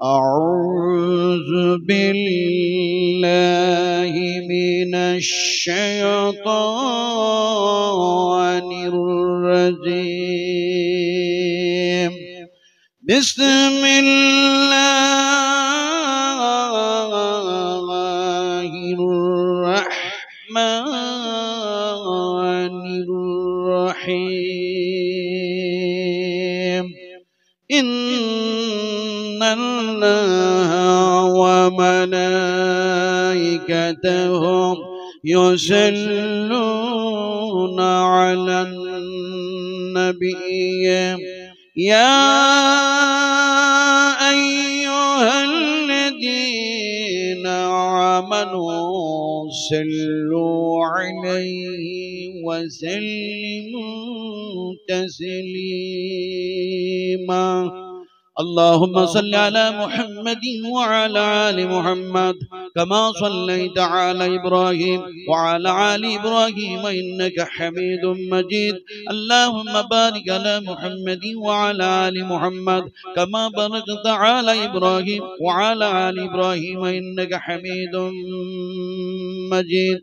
أعوذ بالله من الشيطان الرجيم بسم الله الرحمن الرحيم إن الله وملائكته يصلون على النبي يا أيها الذين آمنوا صلوا عليه وسلموا تسليما اللهم صل على محمد وعلى آل محمد كما صليت على إبراهيم وعلى آل إبراهيم إنك حميد مجيد اللهم بارك على محمد وعلى آل محمد كما باركت على إبراهيم وعلى آل إبراهيم إنك حميد مجيد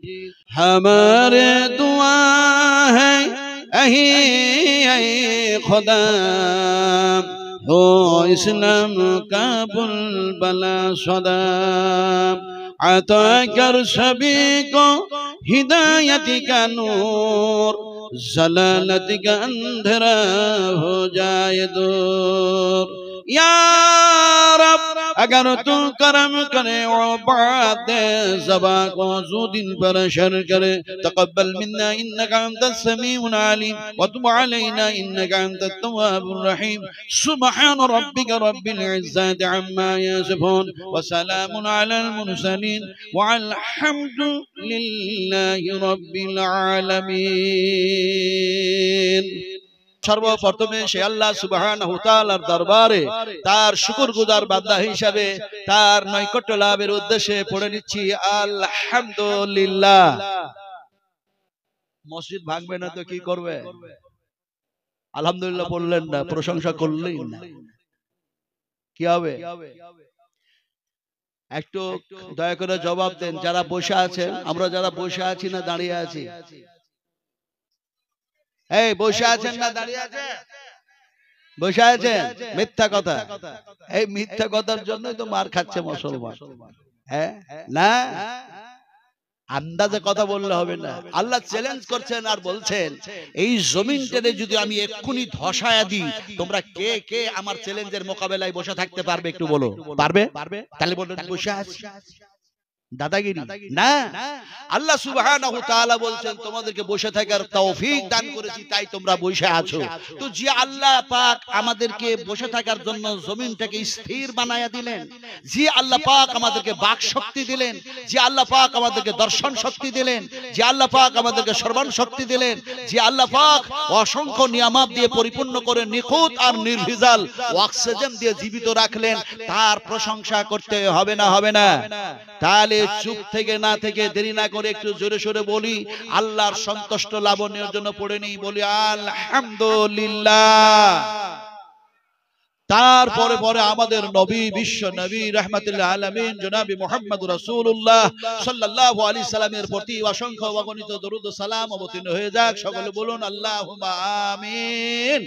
हमारे दुआ है खुदा हो इस्लाम का बुलबुला सदा अता कर सभी को हिदायत का नूर जलालत का अंधेरा हो जाए दूर या रब अगर तू करम करे और बात ज़बा को ज़ुदिन पर शर करे तक़ब्बल मिन्ना इन्नका अंतस समीउल अलीम व तुब अलैना इन्नका अंतत तव्वाबुर रहीम सुब्हान रब्बिका रब्बिल इज़्ज़ति अम्मा यसिफून व सलामुन अलल मुरसलीन व अल्हम्दुलिल्लाहि रब्बिल आलमीन সর্বপ্রথমে সে আল্লাহ সুবহানাহু ওয়া তাআলার দরবারে তার শুকরগুজার বান্দা হিসেবে তার নৈকট্য লাভের উদ্দেশ্যে পড়ে নিচ্ছি আলহামদুলিল্লাহ। মসজিদ ভাঙবে না তো কি করবে? আলহামদুলিল্লাহ বললেন না, প্রশংসা করলেই না, কি হবে? একটু দয়া করে জবাব দেন যারা বসে আছেন। আমরা যারা বসে আছি না দাঁড়িয়ে আছি? এই বসে আছেন না দাঁড়িয়ে আছেন? বসে আছেন। মিথ্যা কথা, এই মিথ্যা কথার জন্যই তো মার খাচ্ছে মুসলমান। হ্যাঁ না, আন্দাজে কথা বললে হবে না। আল্লাহ চ্যালেঞ্জ করছেন আর বলছেন এই জমিনটাতে যদি আমি এক্ষুনি ধসায়া দিই, তোমরা কে কে আমার চ্যালেঞ্জের মোকাবেলায় বসে থাকতে পারবে? একটু বলো, পারবে? তাহলে বললেন বসে আছি। দাদাগিরি না, আল্লাহ সুবহানাহু ওয়া তাআলা বলছেন তোমাদেরকে বসে থাকার তৌফিক দান করেছি, তাই তোমরা বসে আছো। তো যে আল্লাহ পাক আমাদেরকে বসে থাকার জন্য জমিনটাকে স্থির বানায়া দিলেন, যে আল্লাহ পাক আমাদেরকে বাক শক্তি দিলেন, যে আল্লাহ পাক আমাদেরকে দর্শন শক্তি দিলেন, যে আল্লাহ পাক আমাদেরকে শ্রবণ শক্তি দিলেন, যে আল্লাহ পাক অসংখ্য নিয়ামত দিয়ে পরিপূর্ণ করে নিখুঁত আর নির্ভেজাল অক্সিজেন দিয়ে জীবিত রাখলেন, তার প্রশংসা করতে হবে না? হবে না? তাহলে চুপ থেকে না থেকে দেরি না করে একটু জোরে সোরে বলি আল্লাহর সন্তুষ্ট লাভনের জন্য পড়ে নেই, বলি আলহামদুলিল্লাহ। তারপরে পরে আমাদের নবী, বিশ্ব নবী রাহমাতুল আলামিন জনাবি মুহাম্মদ রাসূলুল্লাহ সাল্লাল্লাহু আলাইহি সাল্লামের প্রতি অসংখ্য অগণিত দরুদ ও সালাম অবতীর্ণ হয়ে যাক। সকলে বলুন আল্লাহুম্মা আমিন।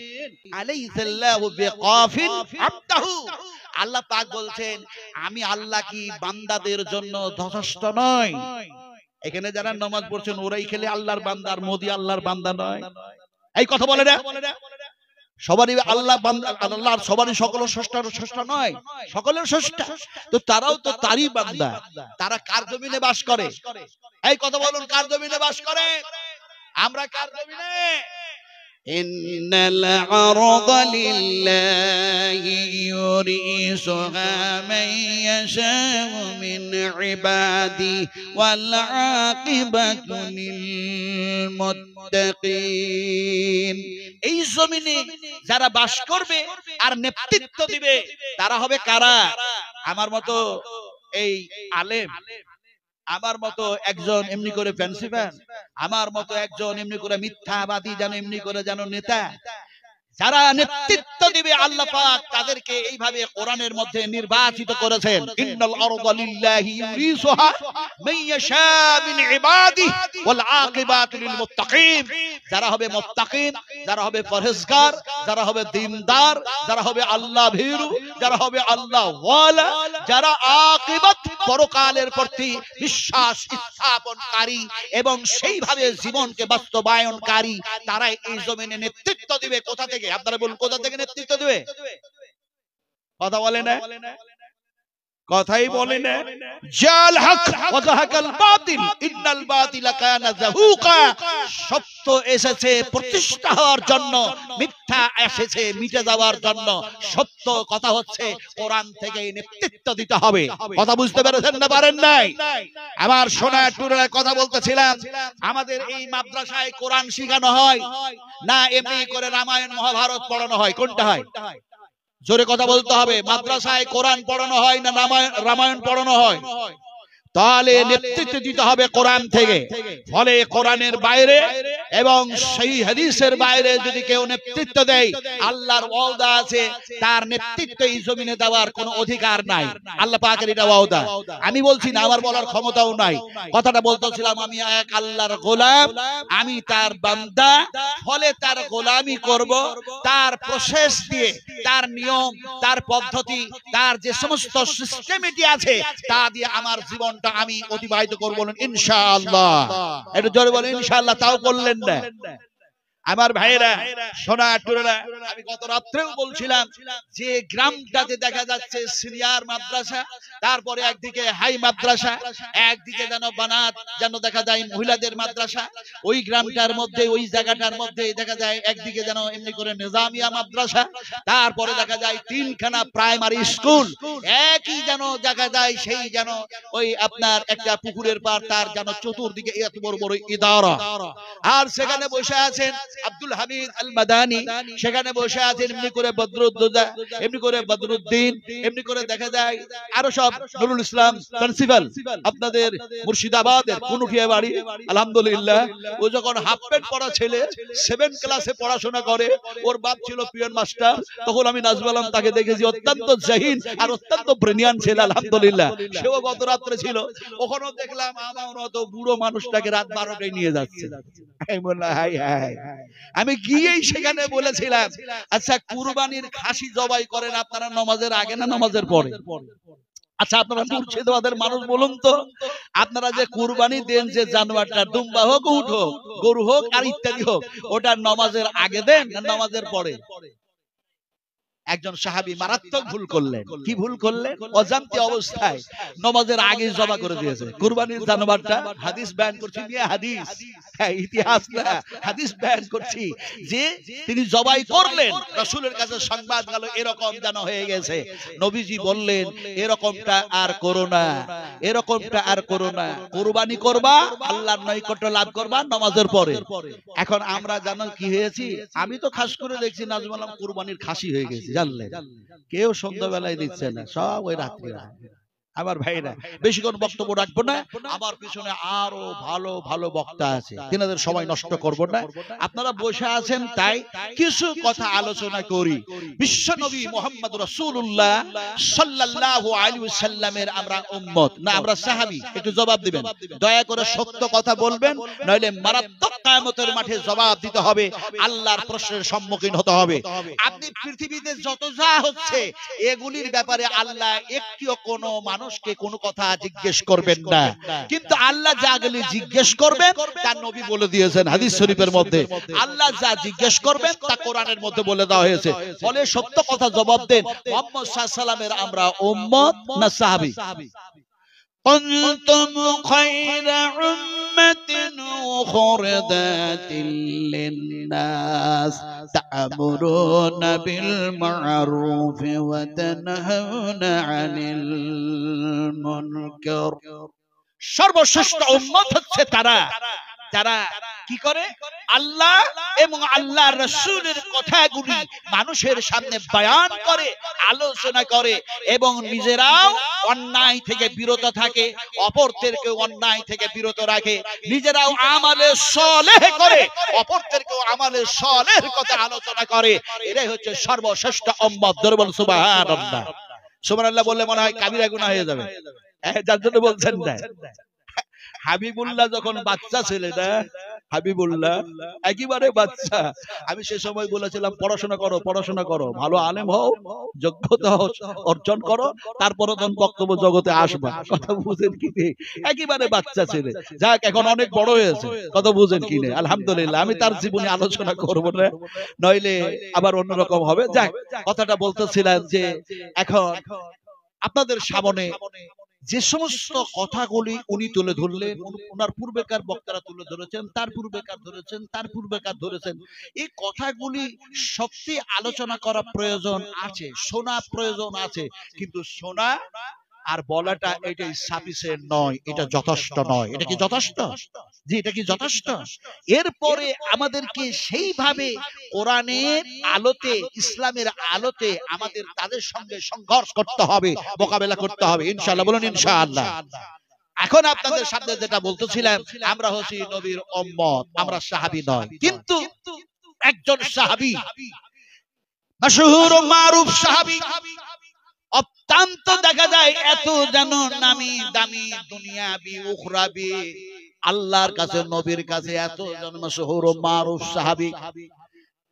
আলাইহিল্লাহু বিকাফিন আবদাহু। আল্লাহ পাক বলছেন আমি আল্লাহ কি বান্দাদের জন্য যথেষ্ট নয়? এখানে যারা নামাজ পড়ছেন ওরাই খেলে আল্লাহর বান্দা, আর মোদি আল্লাহর বান্দা নয়। এই কথা বলে না? সবারই আল্লাহ বান্দা, আল্লাহর সবারই সকলের স্রষ্টা নয়, সকলের স্রষ্টা। তো তারাও তো তারই বান্দা। তারা কার জমিনে বাস করে? এই কথা বলুন, কার জমিনে বাস করে? আমরা কার জমিনে? ইন্নাল আরদা লিল্লাহি ইউরিসুহা মান ইয়াশাউ মিন ইবাদি ওয়াল আকিবাতু লিল মুত্তাকিন। এই জমিনে যারা বাস করবে আর নেতৃত্ব দিবে তারা হবে কারা? আমার মতো এই আলেম, আমার মতো একজন এমনি করে ফ্যান্সি ফ্যান, আমার মতো একজন এমনি করে মিথ্যাবাদী, যেন এমনি করে যেন নেতা, যারা নেতৃত্ব দিবে আল্লাহ পাক তাদেরকে এইভাবে কোরআনের মধ্যে নির্বাচিত করেছেন। ইন্নাল আরদা লিল্লাহি ইউরিসুহা মান ইয়াশা মিন ইবাদিহি ওয়াল আকিবাতু লিল মুত্তাকিন। যারা হবে মুত্তাকিন, যারা হবে পরহেজগার, যারা হবে দিনদার, যারা হবে আল্লাহ ভীরু, যারা হবে আল্লাহ ওয়ালা, যারা আকিবাত পরকালের প্রতি বিশ্বাস স্থাপনকারী এবং সেইভাবে জীবনকে বাস্তবায়নকারী, তারাই এই জমিনে নেতৃত্ব দিবে। কোথা থেকে? আপনারা বলুন, কোথা থেকে নেতৃত্ব দিবে? কথা বলে না, কথাই বলে না। জাল হক ওয়া যাহাকাল বাতিল ইন্নাল বাতিলা কানা যাহুকা। সত্য এসেছে প্রতিষ্ঠা হওয়ার জন্য, মিথ্যা এসেছে মিটে যাওয়ার জন্য। সত্য কথা হচ্ছে কোরআন থেকে নেতৃত্ব দিতে হবে। কথা বুঝতে পেরেছেন না পারেন নাই? আমার সোনা টুরের কথা বলতেছিলাম, আমাদের এই মাদ্রাসায় কোরআন শেখানো হয় না এমনি করে রামায়ণ মহাভারত পড়ানো হয়? কোনটা হয়? জোরে কথা বলতে হবে। মাদ্রাসায় কোরআন পড়ানো হয় না রামায়ণ পড়ানো হয়? তাহলে নেতৃত্ব দিতে হবে কোরআন থেকে। ফলে কোরআনের বাইরে এবং সেই হাদিসের বাইরে যদি কেউ নেতৃত্ব দেয়, আল্লাহর ওয়াদা আছে তার নেতৃত্ব এই জমিনে দেওয়ার কোনো অধিকার নাই। আল্লাহ পাকের এটা ওয়াদা। আমি বলছি না, আমার বলার ক্ষমতাও নাই। কথাটা বলতেছিলাম, আমি এক আল্লাহর গোলাম, আমি তার বান্দা। ফলে তার গোলামি করব, তার প্রসেস দিয়ে, তার নিয়ম, তার পদ্ধতি, তার যে সমস্ত সিস্টেমিটি আছে তা দিয়ে আমার জীবন আমি অতিবাহিত করব ইনশাআল্লাহ। একটু জোরে বলেন ইনশাআল্লাহ। তাও করলেন না আমার ভাইরা, সোনা টুরেরা। আমি গত রাত্রেও বলছিলাম যে গ্রামটাতে দেখা যাচ্ছে সিনিয়র মাদ্রাসা, তারপরে একদিকে হাই মাদ্রাসা, একদিকে যেন বানাত যেন দেখা যায় মহিলাদের মাদ্রাসা। ওই গ্রামটার মধ্যে, ওই জায়গাটার মধ্যে দেখা যায় একদিকে যেন এমনি করে নিজামিয়া মাদ্রাসা, তারপরে দেখা যায় তিনখানা প্রাইমারি স্কুল। একই যেন দেখা যায় সেই যেন ওই আপনার একটা পুকুরের পার, তার যেন চতুর্দিকে এত বড় বড় ইদারা। আর সেখানে বসে আছেন আব্দুল হামিদ আল মাদানী, সেখানে বসে আছেন এমনি করে বদরুদ্দোজা, এমনি করে বদরুদ্দিন, এমনি করে দেখা যায় আরো সব নুরুল ইসলাম প্রিন্সিপাল আপনাদের মুর্শিদাবাদের কুনুখিয়া বাড়ি। আলহামদুলিল্লাহ, ও যখন হাফ প্যান্ট পরা ছেলে 7 ক্লাসে পড়াশোনা করে, ওর বাপ ছিল পিয়ন মাস্টার, তখন আমি নাজবালাম তাকে দেখেছি, অত্যন্ত জাহিন আর অত্যন্ত ব্রিলিয়ান্ট ছেলে। আলহামদুলিল্লাহ, সেও গত রাত্রে ছিল। ওখানেও দেখলাম আমার মতো বুড়ো মানুষটাকে রাত 12টায় নিয়ে যাচ্ছে। আমি গিয়েই সেখানে বলেছিলাম, আচ্ছা কুরবানির খাসি জবাই করেন আপনারা নামাজের আগে না নামাজের পরে? আচ্ছা আপনারা মুর্শিদাবাদের মানুষ বলুন তো, আপনারা যে কুরবানি দেন যে জানোয়ারটা, দুম্বা হোক, উট হোক, গরু হোক আর ইত্যাদি হোক, ওটা নামাজের আগে দেন না নামাজের পরে? একজন সাহাবী মারাত্মক ভুল করলেন। কি ভুল করলেন? অজান্তে অবস্থায় নামাজের আগে জবা করে দিয়েছে কুরবানির জানোয়ারটা। হাদিস বয়ান করছি, হাদিস, ইতিহাস না, হাদিস বয়ান করছি যে তিনি জবাই করলেন। রাসূলের কাছে সংবাদ গেল এরকম যেন হয়ে গেছে। নবীজি বললেন এরকমটা আর করো না, এরকমটা আর করো না। কুরবানি করবা, আল্লাহর নৈকট্য লাভ করবা নামাজের পরে। এখন আমরা জানো কি হয়েছি? আমি তো খাস করে দেখছি নাজমালাম কুরবানির খাসি হয়ে গেছে, জানলেন? কেউ সন্ধ্যাবেলায় দিচ্ছে না, সব ওই রাত্রে। আমার ভাইরা, বেশিক্ষণ বক্তব্য রাখবো না, আমার পিছনে আরো ভালো ভালো বক্তা আছে, তিনাদের সময় নষ্ট করব না। আপনারা বসে আছেন তাই কিছু কথা আলোচনা করি। বিশ্ব নবী মুহাম্মদ রাসূলুল্লাহ সাল্লাল্লাহু আলাইহি ওয়াসাল্লামের আমরা উম্মত না আমরা সাহাবী? একটু জবাব দিবেন, দয়া করে সত্য কথা বলবেন, নইলে মারাত্মক কিয়ামতের মাঠে জবাব দিতে হবে, আল্লাহর প্রশ্নের সম্মুখীন হতে হবে। আপনি পৃথিবীতে যত যা হচ্ছে এগুলির ব্যাপারে আল্লাহ একটিও কোনো মানুষকে কোনো কথা জিজ্ঞেস করবেন না, কিন্তু আল্লাহ যা গেলে জিজ্ঞেস করবেন তার নবী বলে দিয়েছেন হাদিস শরীফের মধ্যে। আল্লাহ যা জিজ্ঞেস করবেন তা কোরআনের মধ্যে বলে দেওয়া হয়েছে। ফলে সত্য কথা জবাব দেন। মুহাম্মদ সাল্লাল্লাহু আলাইহি সাল্লামের আমরা উম্মত না সাহাবী? কুনতুম খায়রা উম্মাতিন উখরিজাতিল লিন্নাস তা'মুরুনা বিল মা'রুফ ওয়া তানহাউনা আনিল মুনকার। সর্বশ্রেষ্ঠ উম্মত হচ্ছে তারা যারা কি করে আল্লাহ এবং আল্লাহর রাসূলের কথাগুলি মানুষের সামনে বয়ান করে, আলোচনা করে এবং নিজেরাও অন্যায় থেকে বিরত থাকে, অপরদেরকে অন্যায় থেকে বিরত রাখে, নিজেরাও আমালে সালেহ করে, অপরদেরকেও আমালে সালেহের কথা আলোচনা করে। এটাই হচ্ছে সর্বশ্রেষ্ঠ উম্মত। দরবার সুবহানাল্লাহ। সুবহানাল্লাহ বললে মনে হয় কাবিরা গুনাহ হয়ে যাবে, যার জন্য বলছেন না। হাবিবুল্লাহ যখন বাচ্চা ছেলে না, হাবিবুল্লাহ একেবারে বাচ্চা, আমি সে সময় বলেছিলাম পড়াশোনা করো, পড়াশোনা করো, ভালো আলেম হও, যোগ্যতা অর্জন করো, তারপরে তখন বক্তব্য জগতে আসবা। কথা বুঝেন কি? একেবারে বাচ্চা ছেলে, যাক এখন অনেক বড় হয়েছে, কথা বুঝেন কি? আলহামদুলিল্লাহ। আমি তার জীবনে আলোচনা করবো না, নইলে আবার অন্যরকম হবে। যাক, কথাটা বলতেছিলাম যে এখন আপনাদের সামনে যে সমস্ত কথাগুলি উনি তুলে ধরলেন, ওনার পূর্বেকার বক্তারা তুলে ধরেছেন, তার পূর্বেকার ধরেছেন, তার পূর্বেকার ধরেছেন, এই কথাগুলি সত্যি আলোচনা করা প্রয়োজন আছে, শোনা প্রয়োজন আছে, কিন্তু শোনা আর বলাটা এটাই সাফিসিয়েন্ট নয়, এটা যথেষ্ট নয়। এটা কি যথেষ্ট? জি, এটা কি যথেষ্ট? এরপরে আমাদেরকে সেইভাবে কোরআনের আলোতে, ইসলামের আলোতে আমাদের তাদের সঙ্গে সংঘর্ষ করতে হবে, মোকাবেলা করতে হবে ইনশাআল্লাহ। বলুন ইনশাআল্লাহ। এখন আপনাদের সামনে যেটা বলতেছিলাম, আমরা হচ্ছি নবীর উম্মত, আমরা সাহাবী নয়, কিন্তু একজন সাহাবী, মাশহুর ও মারুফ সাহাবী, অত্যন্ত দেখা যায় এত যেন নামি দামি দুনিয়াবি উখরাবি, আল্লাহর কাছে নবীর কাছে এত যেন মাশহুর ও মারুফ সাহাবী।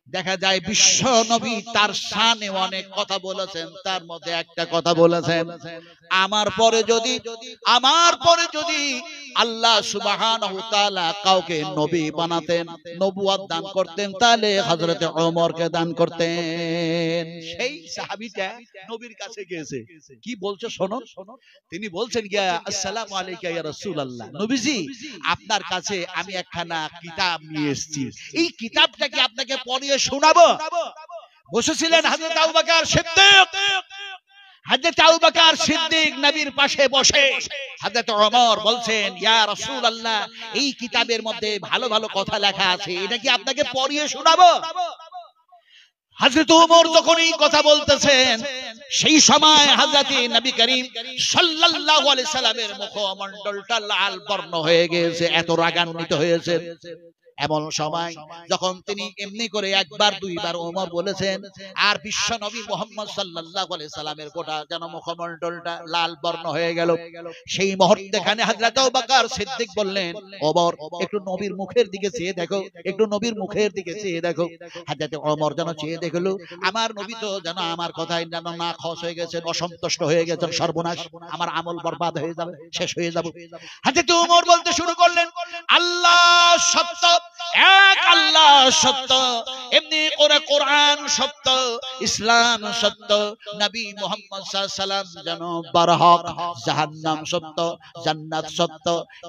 দেখা যায় বিশ্ব নবী তার শানে অনেক কথা বলেছেন, তার মধ্যে একটা কথা বলেছেন, আমার পরে যদি আল্লাহ সুবহানাহু ওয়া তাআলা কাউকে নবী বানাতেন, নবুয়ত দান করতেন, তাহলে হযরত ওমরকে দান করতেন। সেই সাহাবীটা নবীর কাছে গিয়েছে, কি বলছে শোনো। তিনি বলছেন গিয়া, আসসালামু আলাইকা ইয়া রাসূলুল্লাহ, নবীজি আপনার কাছে আমি একখানা কিতাব নিয়ে এসেছি, এই কিতাবটা কি আপনাকে পড়িয়ে শোনাবো? বসেছিলেন হযরত আবু বকর সিদ্দিক। হযরত আবু বকর সিদ্দিক নবীর পাশে বসে হযরত ওমর বলছেন, ইয়া রাসূলুল্লাহ এই কিতাবের মধ্যে ভালো ভালো কথা লেখা আছে, এটা কি আপনাকে পড়িয়ে শোনাবো? হযরত ওমর যখন এই কথা বলতেছেন, সেই সময় হযরত নবী করিম সাল্লাল্লাহু আলাইহি সাল্লামের মুখমণ্ডলটা লাল বর্ণ হয়ে গেছে, এত রাগান্বিত হয়েছে। এমন সময় যখন তিনি এমনি করে একবার দুইবার ওমর বলেছেন, আর বিশ্ব নবী মুহাম্মদ সাল্লাল্লাহু আলাইহি সাল্লামের গোটা যেন মুখমণ্ডলটা লাল বর্ণ হয়ে গেল। সেই মুহূর্তেখানে হযরত আবু বকর সিদ্দিক বললেন, ওমর একটু নবীর মুখের দিকে চেয়ে দেখো, একটু নবীর মুখের দিকে চেয়ে দেখো। হযরত ওমর যেন চেয়ে দেখলো, আমার নবী তো যেন আমার কথাই যেন না খোশ হয়ে গেছেন, অসন্তুষ্ট হয়ে গেছেন, সর্বনাশ, আমার আমল বরবাদ হয়ে যাবে, শেষ হয়ে যাবে। হযরত ওমর বলতে শুরু করলেন, আল্লাহ সত্য, এক আল্লাহ সত্য, এমনি করে কোরআন সত্য, ইসলাম সত্য, নবী মুহাম্মদ সাল্লাল্লাহু আলাইহি সাল্লাম যেন বারহক, জাহান্নাম সত্য, জান্নাত সত্য।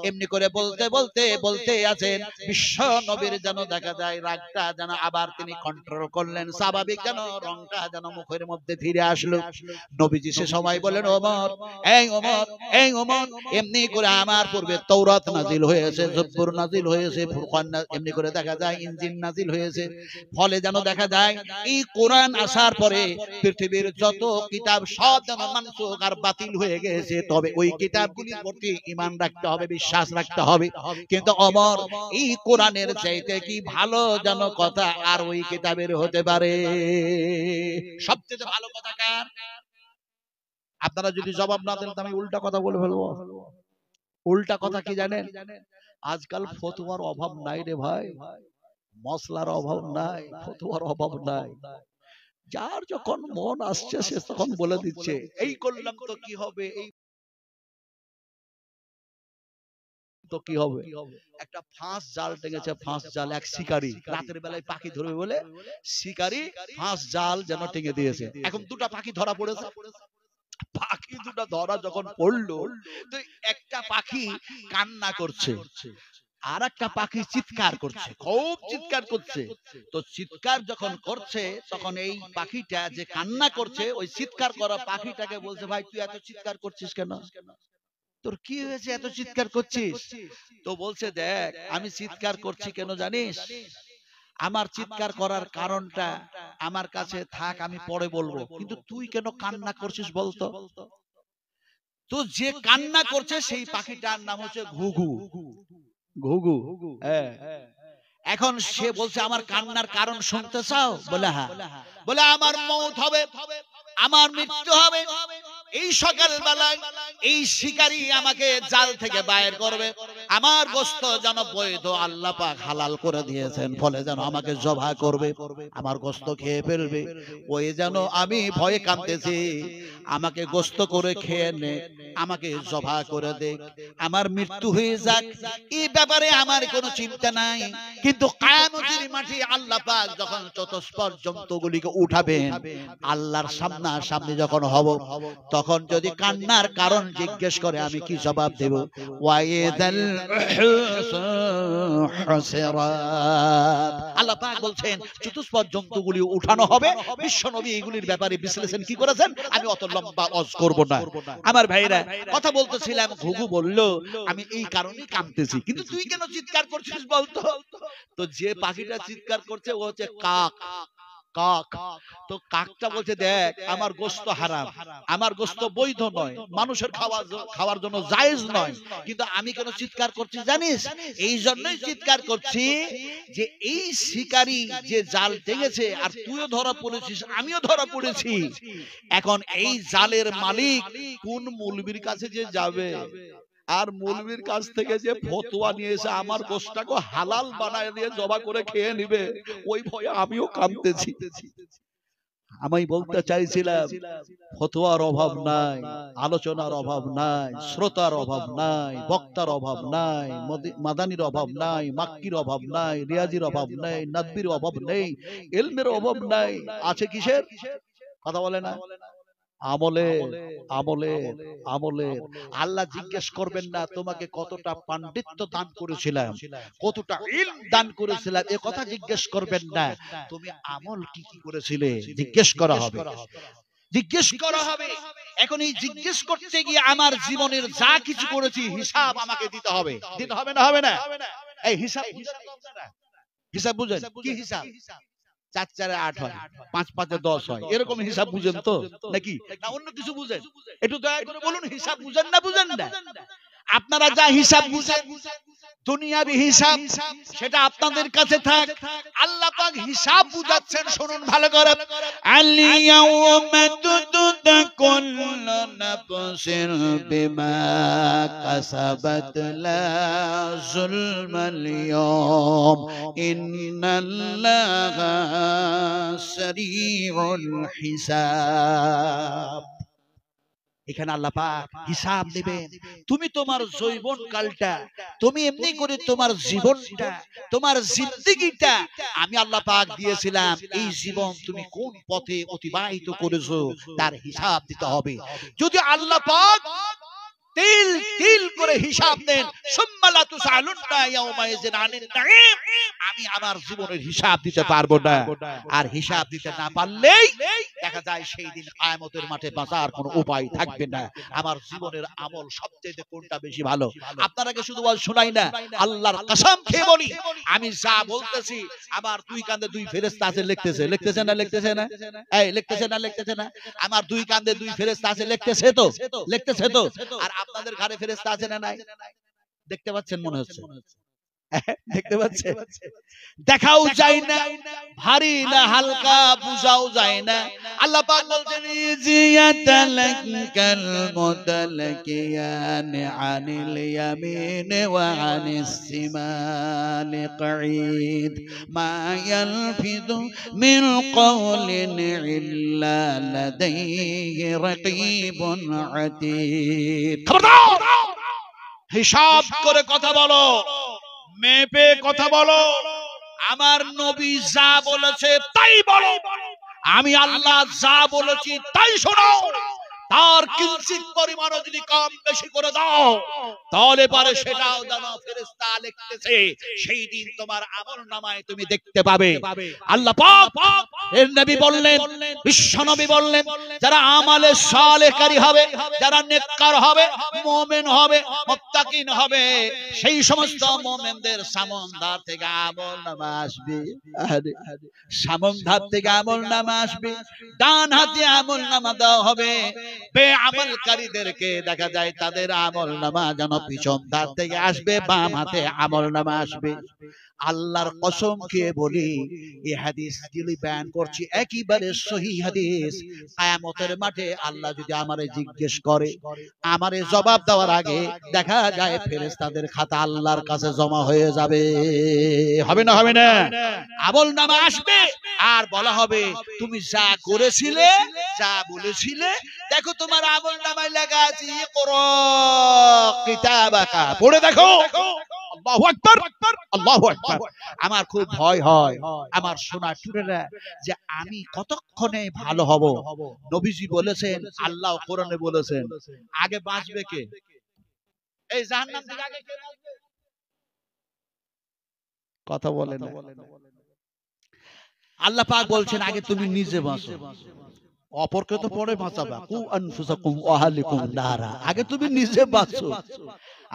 এমনি করে বলতে বলতে বলতে আছেন, বিশ্ব নবীর যেন দেখা যায় রাগটা যেন আবার তিনি কন্ট্রোল করলেন, স্বাভাবিক যেন রংটা যেন মুখের মধ্যে ফিরে আসলো। নবীজি সে সময় বলেন, ওমর, এই ওমর, এই ওমর, এমনি করে আমার পূর্বে তাওরাত নাজিল হয়েছে, জব্বুর নাজিল হয়েছে, ফুরকান এমনি করে দেখা যায় ইনজিল নাজিল হয়েছে। ফলে যেন দেখা যায় এই কোরআন আসার পরে পৃথিবীর যত কিতাব সব যেন মানসুখ আর বাতিল হয়ে গেছে, তবে ওই কিতাবগুলির প্রতি ঈমান রাখতে হবে, বিশ্বাস রাখতে হবে। কিন্তু ওমর, এই কোরআনের চাইতে কি ভালো যেন কথা আর ওই কিতাবের হতে পারে? সবচেয়ে ভালো কথা কার? আপনারা যদি জবাব না দেন আমি উল্টা কথা বলে ফেলবো। উল্টা কথা কি জানেন? আজকাল ফতোয়ার অভাব নাই রে ভাই, মশলার অভাব নাই, ফতোয়ার অভাব নাই। যার যখন মন আসছে সে তখন বলে দিচ্ছে, এই করলাম তো কি হবে, এই তো কি হবে। একটা ফাঁস জাল টেনেছে, ফাঁস জাল, এক শিকারী রাতের বেলায় পাখি ধরবে বলে শিকারী ফাঁস জাল যেন টেনে দিয়েছে। এখন দুটা পাখি ধরা পড়েছে। পাখি দুটা ধরা যখন পড়লো, তো একটা পাখি কান্না করছে, আর একটা পাখি চিৎকার করছে, খুব চিৎকার করছে। তো চিৎকার যখন করছে তখন এই পাখিটা যে কান্না করছে, ওই চিৎকার করা পাখিটাকে বলছে, ভাই তুই এত চিৎকার করছিস কেন? তোর কি হয়েছে এত চিৎকার করছিস? তো বলছে দেখ আমি চিৎকার করছি কেন জানিস? আমার চিৎকার করার কারণটা আমার কাছে থাক, আমি পরে বলবো, কিন্তু তুই কেন কান্না করছিস বলতো? তো যে কান্না করছে সেই পাখিটার নাম হচ্ছে ঘুঘু। ঘুঘু, হ্যাঁ। এখন সে বলছে আমার কান্নার কারণ শুনতে চাও? বলে হ্যাঁ। বলে আমার মওত হবে, আমার মৃত্যু হবে। এই সকাল বেলায় এই শিকারী আমাকে জাল থেকে বাইর করবে, আমার গোশত যেন বৈধ আল্লাহ পাক হালাল করে দিয়েছেন, ফলে যেন আমাকে জবাহ করবে, আমার গোশত খেয়ে ফেলবে। ওই যেন আমি ভয়ে কাঁদতেছি, আমাকে গোশত করে খেয়ে নে, আমাকে জবাহ করে দে, আমার মৃত্যু হয়ে যাক, এই ব্যাপারে আমার কোনো চিন্তা নাই। কিন্তু কিয়ামতের মাঠে আল্লাহ পাক যখন চতুষ্পদ জন্তুগুলিকে উঠাবেন, আল্লাহর সামনাসামনি যখন হব, তখন যদি কান্নার কারণ জিজ্ঞেস করে আমি কি জবাব দেব? ওয়াইদাল হুসিরাত। আল্লাহ পাক বলছেন চতুষ্পদ জন্তুগুলি উঠানো হবে। বিশ্বনবী এগুলির ব্যাপারে বিশ্লেষণ কি করেছেন আমি অত লম্বা ওয়াজ করব না। আমার ভাইরা কথা বলতেছিলাম, ঘুঘু বলল আমি এই কারণেই কাঁদতেছি, কিন্তু তুই কেন চিৎকার করছিস বলতো? তো যে পাখিটা চিৎকার করছে ও হচ্ছে কাক। কাক, তো কাকটা বলছে দেখ আমার গোশত হারাম, আমার গোশত বৈধ নয়, মানুষের খাওয়ার জন্য জায়েজ নয়, কিন্তু আমি কেন চিৎকার করছি জানিস? এই জন্যই চিৎকার করছি যে এই শিকারী যে জাল টেনেছে আর তুইও ধরা পড়েছিস, আমিও ধরা পড়েছি। এখন এই জালের মালিক কোন মৌলবীর কাছে যে যাবে আর মৌলবীর কাছ থেকে যে ফতোয়া নিয়ে এসে আমার গোশতটাকে হালাল বানায় দিয়ে জবা করে খেয়ে নিবে, ওই ভয়ে আমিও কাঁদতেছি। আমি বলতে চাইছিলাম ফতোয়ার অভাব নাই, আলোচনার অভাব নাই, শ্রোতার অভাব নাই, বক্তার অভাব নাই, মাদানির অভাব নাই, মাক্কির অভাব নাই, রিয়াজির অভাব নাই, নাদবির অভাব নেই, ইলমের অভাব নাই। আছে কিসের? কথা বলে না, আমলে, আমলে, আমলে। আল্লাহ জিজ্ঞেস করবেন না তোমাকে কতটা পাণ্ডিত্য দান করেছিলাম, কতটা ইলম দান করেছিলাম, এ কথা জিজ্ঞেস করবেন না, তুমি আমল কি কি করেছিলে জিজ্ঞেস করা হবে, জিজ্ঞেস করা হবে। এখন এই জিজ্ঞেস করতে গিয়ে আমার জীবনের যা কিছু করেছি হিসাব আমাকে দিতে হবে। দিতে হবে না? হবে না? এই হিসাব হিসাব বুঝেন কি হিসাব? 4 4 8 হয়, 5 5 10 হয়, এরকম হিসাব বুঝেন তো নাকি না অন্য কিছু বুঝেন? একটু দয়া করে বলুন হিসাব বুঝেন না বুঝেন না? আপনারা যা হিসাব বুঝেন দুনিয়াবি হিসাব, সেটা আপনাদের কাছে থাক। আল্লাহ পাক হিসাব বুঝাচ্ছেন, শুনুন ভালো করে। আল-ইয়াওমা তুজজা কুল্লু নাফসিন বিমা কাসাবাত লা যুলমাল ইয়াওম ইন্নাল্লাহা সারিউল হিসাব। এখানে আল্লাহ পাক হিসাব নেবেন। তুমি তোমার যৌবন কালটা, তুমি এমনি করে তোমার জীবনটা, তোমার জিন্দেগিটা আমি আল্লাহ পাক দিয়েছিলাম, এই জীবন তুমি কোন পথে অতিবাহিত করেছো তার হিসাব দিতে হবে। যদি আল্লাহ পাক তিল তিল করে হিসাব দেন, সুম্মা লা তুসআলুন্না ইয়াওমাইযিন আনিন নাঈম, আমি আমার জীবনের হিসাব দিতে পারবো না। আর হিসাব দিতে না পারলেই দেখা যায় সেই দিন কিয়ামতের মাঠে বাঁচার কোনো উপায় থাকবে না। আমার জীবনের আমল সবচেয়ে কোনটা বেশি ভালো? আপনারাকে শুধু বল শোনাই না, আল্লাহর কসম খেয়ে বলি, আমি যা বলতেছি আমার দুই কাঁধে দুই ফেরেশতা আছে লিখতেছে। লিখতেছে না? লিখতেছে না? এই লিখতেছে না? লিখতেছে না? আমার দুই কাঁধে দুই ফেরেশতা আছে লিখতেছে তো? লিখতেছে তো? আর আপনাদের ঘরে ফেরেশতা আছে না নাই? দেখতে পাচ্ছেন মনে হচ্ছে, দেখতে পাচ্ছে, দেখাও যায় না, ভারী না হালকা বুঝাও যায় না। আল্লাহ পাক বলছেন জিয়াতালাকাল মুতালাকিয়ান আনিল ইয়ামিন ওয়া আনিস শিমালি কাঈদ মা ইয়ালফিযু মিন কওলিন ইল্লা লাদাইহি রাকীবুন আতীদ। খবরদার, হিসাব করে কথা বলো, মেপে কথা বলো। আমার নবী যা বলেছে তাই বলো, আমি আল্লাহ যা বলেছি তাই শোনো। তার কিঞ্চিত পরিমাণও যদি কম বেশি করে দাও, তাহলে পরে সেটাও যেন ফেরেশতা লিখতেছে, সেই দিন তোমার আমলনামায় তুমি দেখতে পাবে। আল্লাহ পাক এর নবী বললেন, বিশ্ব নবী বললেন, যারা আমালে সালেহকারী হবে, যারা নেককার হবে, মুমিন হবে, মুত্তাকিন হবে, সেই সমস্ত মুমিনদের সামনধার থেকে আমলনামা আসবে। সামনধার থেকে আমলনামা আসবে, ডান হাতে আমলনামা দেওয়া হবে। বেআমলকারীদেরকে দেখা যায় তাদের আমলনামা যেন পিছন ধার থেকে আসবে, বাম হাতে আমলনামা আসবে। আল্লাহর কসম খেয়ে বলি, এই হাদিসগুলি বয়ান করছি একেবারে সহিহ হাদিস। কিয়ামতের মাঠে আল্লাহ যদি আমারে জিজ্ঞেস করে, আমারে জবাব দেওয়ার আগে দেখা যায় ফেরেশতাদের খাতা আল্লাহর কাছে জমা হয়ে যাবে। হবে না? হবে না? আমলনামা আসবে আর বলা হবে, তুমি যা করেছিলে, যা বলেছিলে, দেখো তোমার আমলনামায় লেখা আছে, ইকরা কিতাবাকা, পড়ে দেখো। আল্লাহু আকবার, আল্লাহু আকবার। আমার খুব ভয় হয় আমার সোনা টুরেরা, যে আমি কতক্ষণে ভালো হব। নবীজি বলেছেন, আল্লাহ কোরআনে বলেছেন, আগে বাঁচবে কে? এই জাহান্নাম থেকে আগে কে বাঁচবে? কথা বলেন। আল্লাহ পাক বলছেন, আগে তুমি নিজে বাঁচো, অপরকে তো পরে বাঁচাবা। কু আনফুসাকুম ওয়া আহলিকুম নারা, আগে তুমি নিজে বাঁচো।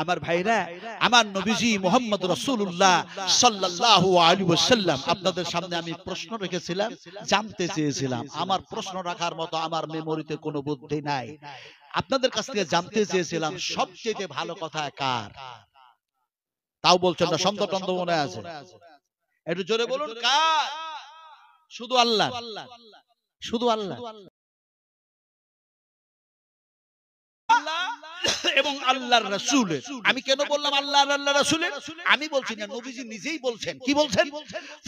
আমার ভাইরা, আমার নবীজি মুহাম্মদ রাসূলুল্লাহ সাল্লাল্লাহু আলাইহি ওয়াসাল্লাম, আপনাদের সামনে আমি প্রশ্ন রেখেছিলাম, জানতে চেয়েছিলাম। আমার প্রশ্ন রাখার মতো আমার মেমোরিতে কোনো বুদ্ধি নাই। আপনাদের কাছ থেকে জানতে চেয়েছিলাম, সবচেয়ে ভালো কথা কার? তাও বলছেন না, শব্দ টন্দ মনে আছে? একটু জোরে বলুন, কার? শুধু আল্লাহ, শুধু আল্লাহ এবং আল্লাহর রাসূলের। আমি কেন বললাম আল্লাহ আর আল্লাহর রাসূলের? আমি বলছি না, নবীজি নিজেই বলছেন। কি বলছেন?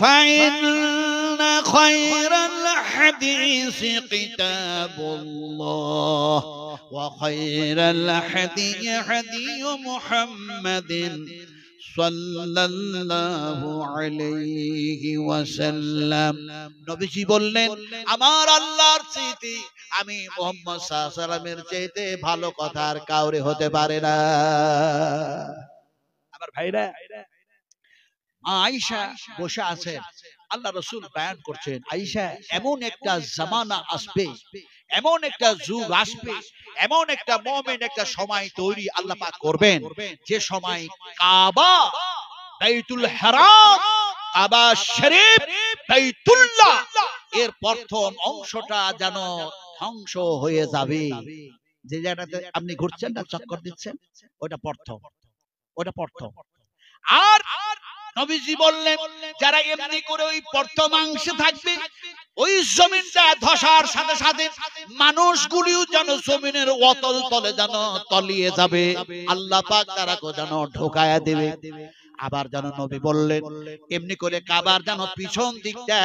ফাইন্না খায়রাল হাদিসি কিতাবুল্লাহ ওয়া খায়রাল হাদিয়ি হাদিয়ু মুহাম্মাদিন সাল্লাল্লাহু আলাইহি ওয়াসাল্লাম। নবীজি বললেন, আমার আল্লাহর চাইতে, আমি মুহাম্মদ সাল্লাল্লাহু আলাইহি ওয়াসাল্লামের চাইতে ভালো কথা আর কাউরে হতে পারে না। আমার ভাইরা, আয়েশা বসে আছেন, আল্লাহ রাসূল বয়ান করছেন, আয়েশা, এমন একটা জামানা আসবে, এমন একটা যুগ আসবে, এমন একটা মুমিন একটা সময় তৈরি আল্লাহ পাক করবেন, যে সময় কাবা, বাইতুল হারাম, কাবা শরীফ, বাইতুল্লাহ এর প্রথম অংশটা যেন ধ্বংস হয়ে যাবে। যে জায়গাতে আপনি ঘুরছেন না, চক্কর দিচ্ছেন, ওটা প্রথম, ওটা প্রথম। আর নবীজি বললেন, যারা এমনি করে ওই প্রথমাংশে থাকবে, ওই জমিনটা ধসার সাথে সাথে মানুষগুলিও যেন জমিনের অতল তলে যেন তলিয়ে যাবে, আল্লাহ পাক তারাকে যেন ঢোকায়া দেবে। আবার যেন নবী বললেন, এমনি করে কাবার যেন পিছন দিকটা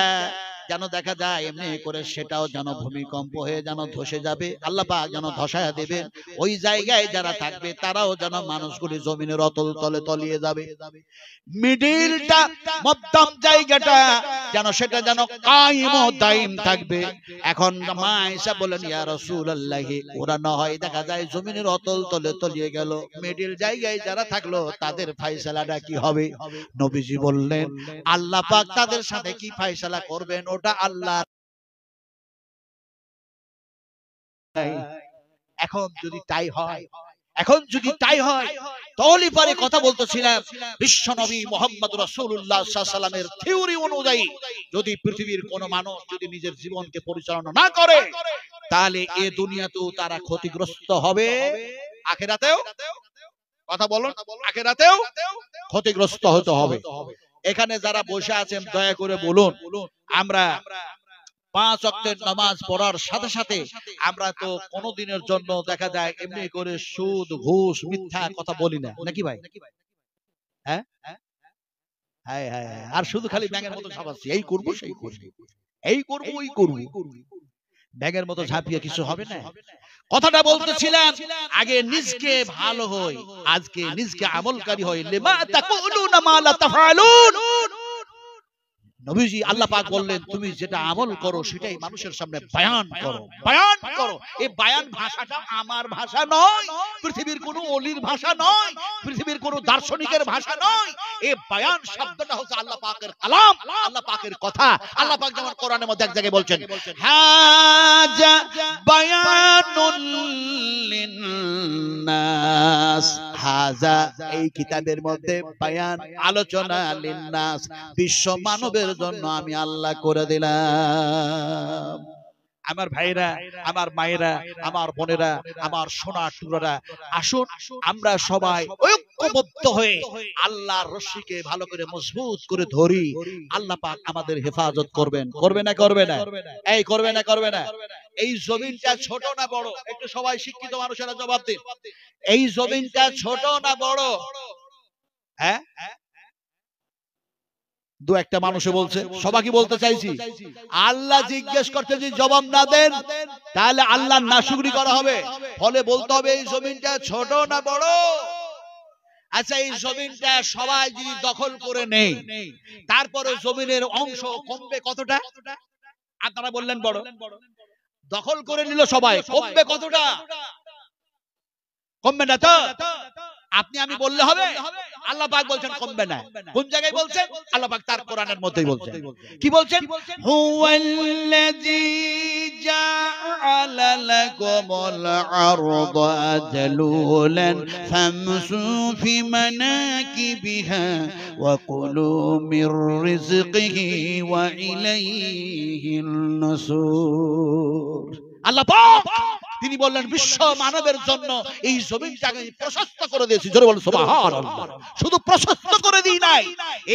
যেন দেখা যায়, এমনি করে সেটাও যেন ভূমিকম্প হয়ে যেন ধসে যাবে, আল্লাহ পাক যেন ধসায়া দেবেন। ওই জায়গায় যারা থাকবে তারাও যেন মানুষগুলি জমিনের অতল তলে তলিয়ে যাবে। মিডিলটা, মধ্যম জায়গাটা যেন সেটা যেন কায়েম ও দায়ম থাকবে। এখন মা আয়েশা বলেন, ইয়া রাসূলুল্লাহ, ওরা না হয় দেখা যায় জমিনের অতল তলে তলিয়ে গেল, মিডিল জায়গায় যারা থাকলো তাদের ফয়সালাটা কি হবে? নবীজি বললেন, আল্লাহ পাক তাদের সাথে কি ফয়সালা করবেন ওটা আল্লাহ। এখন যদি তাই হয়, এখন যদি তাই হয়, তাহলে পরে কথা বলতেছিলাম, বিশ্ব নবী মুহাম্মদ রাসূলুল্লাহ সাল্লাল্লাহু আলাইহি ওয়াসাল্লামের থিওরি অনুযায়ী যদি পৃথিবীর কোন মানুষ যদি নিজের জীবনকে পরিচালনা না করে, তাহলে এই দুনিয়াতেও তারা ক্ষতিগ্রস্ত হবে, আখিরাতেও, কথা বলুন, আখিরাতেও ক্ষতিগ্রস্ত হতে হবে। এখানে যারা বসে আছেন দয়া করে বলুন, আমরা 5 ওয়াক্তের নামাজ পড়ার সাথে সাথে আমরা তো কোনদিনের জন্য দেখা যায় এমনি করে সুদ, ঘুষ, মিথ্যা কথা বলি না, নাকি ভাই? হ্যাঁ, হ্যাঁ, হ্যাঁ, আর শুধু খালি ব্যাঙের মতো ঝাঁপাচ্ছি, এই করব সেই করব, এই করব ওই করব, ব্যাঙের মতো ঝাঁপিয়ে কিছু হবে না। কথাটা বলতেছিলাম, আগে নিজকে ভালো হই, আজকে নিজকে আমলকারী হই। লিমা তাকুলুনা মা লা তাফআলুন, নবীজি আল্লাহ পাক বললেন তুমি যেটা আমল করো সেটাই মানুষের সামনে বয়ান করো, বয়ান করো। এই বয়ান ভাষাটা আমার ভাষা নয়, পৃথিবীর কোনো ওলির ভাষা নয়, পৃথিবীর কোনো দার্শনিকের ভাষা নয়। এই বয়ান শব্দটা হচ্ছে আল্লাহ পাকের কালাম, আল্লাহ পাকের কথা। আল্লাহ পাক যেমন কোরআনের মধ্যে এক জায়গায় বলছেন হাজা বায়ানুল লিন্নাস, হাজা এই কিতাবের মধ্যে বয়ান আলোচনা লিন্নাস বিশ্ব মানবের জন্য আমি আল্লাহ করে দিলাম। আমার ভাইরা, আমার মায়েরা, আমার বোনেরা, আমার সোনার টুকরারা, আসুন আমরা সবাই ঐক্যবদ্ধ হয়ে আল্লাহর রশিকে ভালো করে মজবুত করে ধরি। আল্লাহ পাক আমাদের হেফাজত করবেন। করবে না করবে না? এই করবে না করবে না? এই জমিনটা ছোট না বড়? একটু সবাই শিক্ষিত মানুষেরা জবাব দিন। এই জমিনটা ছোট না বড়? হ্যাঁ, দু একটা মানুষে বলছে, সবাইকে বলতে চাইছি। আল্লাহ জিজ্ঞেস করতে যদি জবাব না দেন তাহলে আল্লাহ নাশুকরি করা হবে। ফলে বলতে হবে এই জমিনটা ছোট না বড়? আচ্ছা, এই জমিনটা সবাই যদি দখল করে নেই, তারপরে জমিনের অংশ কমবে কতটা? আপনারা বললেন বড়। দখল করে নিল সবাই, কমবে কতটা? কমবে না তো? আপনি আমি বললে হবে? আল্লাহ পাক বলছেন কমবে না। কোন জায়গায় বলছেন? আল্লাহ পাক তার কোরআনের মধ্যেই বলছেন। কি বলছেন? হুয়াল্লাযী জাআলা লাকুমুল আরদা যালুলান ফামশু ফি মানাকিবিহা ওয়া কুলু মির রিজকিহি ওয়া ইলাইহিন নুশুর। আল্লাহ পাক তিনি বললেন বিশ্ব মানবের জন্য এই জমিনটাকে প্রশস্ত করে দিয়েছি। জোরে বলুন সুবহানাল্লাহ। শুধু প্রশস্ত করে দিই নাই,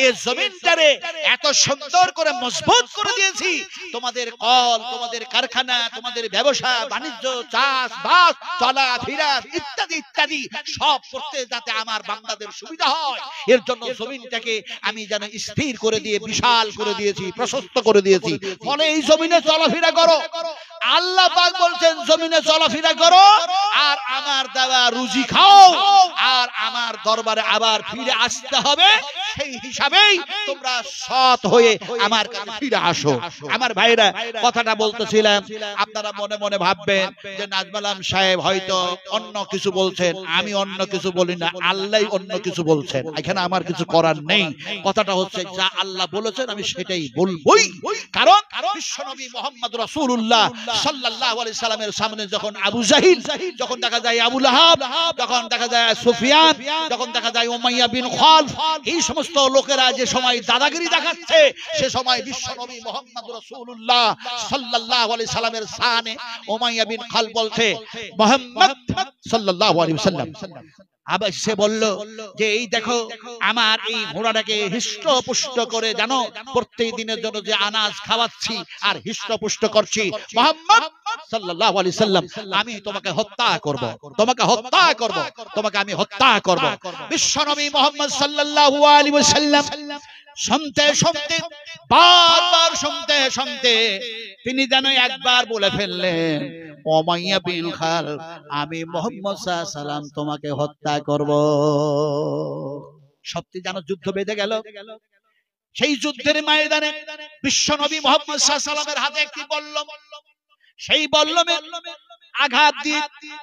এই জমিনটারে এত সুন্দর করে মজবুত করে দিয়েছি। তোমাদের কল, তোমাদের কারখানা, তোমাদের ব্যবসা বাণিজ্য, চাষবাস, চলাফেরা ইত্যাদি ইত্যাদি সব করতে যাতে আমার বান্দাদের সুবিধা হয়, এর জন্য জমিনটাকে আমি যেন স্থির করে দিয়ে বিশাল করে দিয়েছি, প্রশস্ত করে দিয়েছি। ফলে এই জমিনে চলাফেরা করো। আল্লাহ পাক বলছেন জমিনে চলাফেরা করো আর আমার দেওয়া রুজি খাও, আর আমার দরবারে আবার ফিরে আসতে হবে। সেই হিসাবেই তোমরা সৎ হয়ে আমার কাছে ফিরে আসো। আমার ভাইরা, কথাটা বলতেছিলাম, আপনারা মনে মনে ভাববেন যে নাজমুল আলম সাহেব হয়তো অন্য কিছু বলছেন। আমি অন্য কিছু বলি না, আল্লাহই অন্য কিছু বলছেন। এখানে আমার কিছু করার নেই। কথাটা হচ্ছে যা আল্লাহ বলেছেন আমি সেটাই বলবই। কারণ বিশ্বনবী মুহাম্মদ রাসূলুল্লাহ সাল্লাল্লাহু আলাইহি সাল্লামের সামনে যখন আবু জাহিল, যখন দেখা যায় আবু লাহাব, যখন দেখা যায় সুফিয়ান, যখন দেখা যায় উমাইয়া বিন খালফ, এই সমস্ত লোকেরা যে সময় দাদাগিরি দেখাচ্ছে, সে সময় বিশ্বনবী মুহাম্মদ রাসূলুল্লাহ সাল্লাল্লাহু আলাইহি সাল্লামের শানে উমাইয়া বিন খালফ বলছে মুহাম্মদ সাল্লাল্লাহু আলাইহি ওয়াসাল্লাম। আবার সে বলল যে এই দেখো আমার এই ঘোড়াটাকে হৃষ্টপুষ্ট করে জানো প্রত্যেক দিনের জন্য যে আনাজ খাওয়াচ্ছি আর হৃষ্টপুষ্ট করছি, মুহাম্মদ সাল্লাল্লাহু আলাইহি সাল্লাম আমি তোমাকে হত্যা করব, তোমাকে হত্যা করব, তোমাকে আমি হত্যা করব। বিশ্বনবী মুহাম্মদ সাল্লাল্লাহু আলাইহি ওয়াসাল্লাম শুনতে শুনতে, বারবার শুনতে শুনতে তিনি যেন একবার বলে ফেললেন উমাইয়া বিন খালফ আমি মুহাম্মদ সাল্লাল্লাহু আলাইহি সাল্লাম তোমাকে হত্যা করব। সত্যি যেন যুদ্ধ বেঁধে গেল। সেই যুদ্ধের ময়দানে বিশ্বনবী মুহাম্মদ সাল্লাল্লাহু আলাইহি সাল্লামের হাতে একটি বল্লম, সেই বল্লমে আঘাত দিয়ে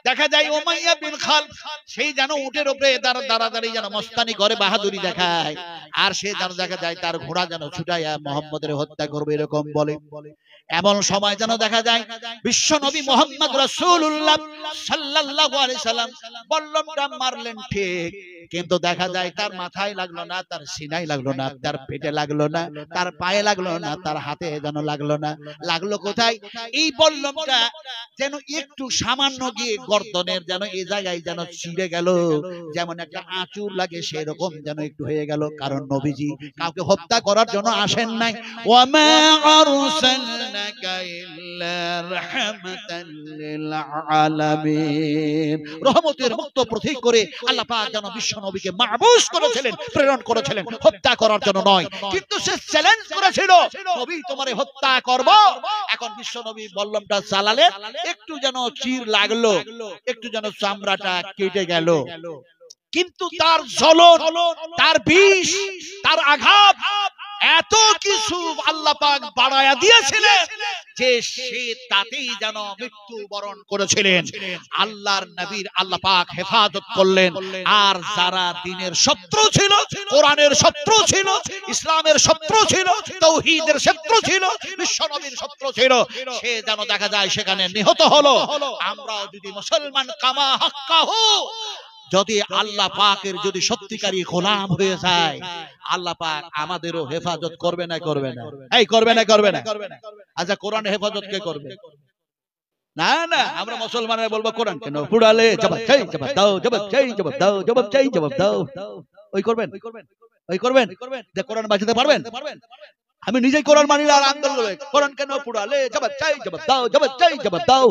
দেখা যায় উমাইয়া বিন খালফ সেই যেন উটের উপরে দাঁড়াদাঁড়ি যেন মস্তানি করে বাহাদুরি দেখায়, আর সে যেন দেখা যায় তার ঘোড়া যেন ছুটাইয়া মুহাম্মদের হত্যা করবে এরকম বলে। এমন সময় যেন দেখা যায় বিশ্বনবী মুহাম্মদ রাসূলুল্লাহ সাল্লাল্লাহু আলাইহি সাল্লাম বল্লমটা মারলেন ঠিক, কিন্তু দেখা যায় তার মাথায় লাগলো না, তার সিনায় লাগলো না, তার পেটে লাগলো না, তার পায়ে লাগলো না, তার হাতে যেন লাগলো না। লাগলো কোথায়? এই বল্লমটা যেন একটু সামান্য গিয়ে গর্দনের যেন এই জায়গায় যেন ছিঁড়ে গেল, যেমন একটা আঁচড় লাগে সেরকম যেন একটু হয়ে গেল। কারণ নবীজি কাউকে হত্যা করার জন্য আসেন নাই। ওয়ামা আরসালনাকা ইল্লা রাহমাতাল লিল আলামিন, রহমতের মুক্ত প্রতীক করে আল্লাহ পাক যেন বিশ্ব নবীকে মাবুস করেছিলেন, প্রেরণ করেছিলেন হত্যা করার জন্য নয়। কিন্তু সে চ্যালেঞ্জ করেছিল নবী তোমারে হত্যা করব। এখন বিশ্ব নবী বল্লমটা চালালেন, একটু যেন চির লাগলো, একটু যেন চামড়াটা কেটে গেল, কিন্তু তার জ্বলন, তার বিষ, তার আঘাত এত কিছু আল্লাহ পাক বাড়ায়া দিয়েছিলেন যে সে তাতেই যেন মৃত্যু বরণ করেছিলেন। আল্লাহর নবীর আল্লাহ পাক হেফাজত করলেন। আর যারা দ্বীনের শত্রু ছিল, কোরআনের শত্রু ছিল, ইসলামের শত্রু ছিল, তাওহীদের শত্রু ছিল, বিশ্ব নবীর শত্রু ছিল, সে যেন দেখা যায় সেখানে নিহত হলো। আমরাও যদি মুসলমান কামা হাক্কাহু, যদি আল্লাহ পাকের যদি সত্যিকারী গোলাম হয়ে যায়, আল্লাহ পাক আমাদেরও হেফাজত করবে না করবে না? এই করবে না করবে না? আচ্ছা, কোরআনের হেফাজত কে করবে? না না, আমরা মুসলমানরা বলবো কোরআন কেন পুড়ালে জবাব চাই, জবাব দাও, জবাব চাই, জবাব দাও, জবাব চাই, জবাব দাও। ওই করবেন, ওই করবেন যে কোরআন বাঁচাতে পারবেন? আমি নিজেই কোরআন মানি না আর আন্দোলন করবে কোরআন কেন পুড়ালে জবাব চাই, জবাব দাও, জবাব চাই, জবাব দাও।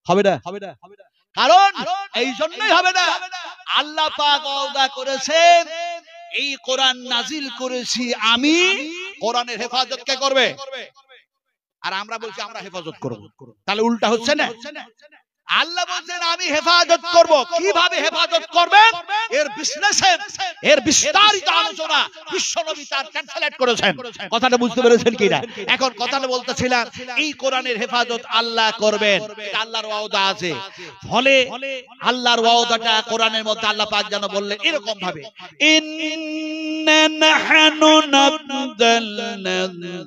হবে না, হবে না। কারণ এই জন্যই হবে না, আল্লাহ পাক ওয়াদা করেছেন এই কোরআন নাজিল করেছি আমি, কোরআনের হেফাজত কে করবে? আর আমরা বলছি আমরা হেফাজত করব। তাহলে উল্টা হচ্ছে না? আল্লাহ বলেন আমি হেফাজত করব। কিভাবে হেফাজত করবেন এর বিশ্লেষণ, এর বিস্তারিত আলোচনা বিশ্বনবী তার ট্রান্সলেট করেছেন। কথাটা বুঝতে পেরেছেন কিনা? এখন কথাটা বলতেছিলাম এই কোরআনের হেফাজত আল্লাহ করবেন, এটা আল্লাহর ওয়াদা আছে। ফলে আল্লাহর ওয়াদাটা কোরআনের মধ্যে আল্লাহ পাক যেন বললেন এরকম ভাবে, ইন্না নাহনু নাযালনা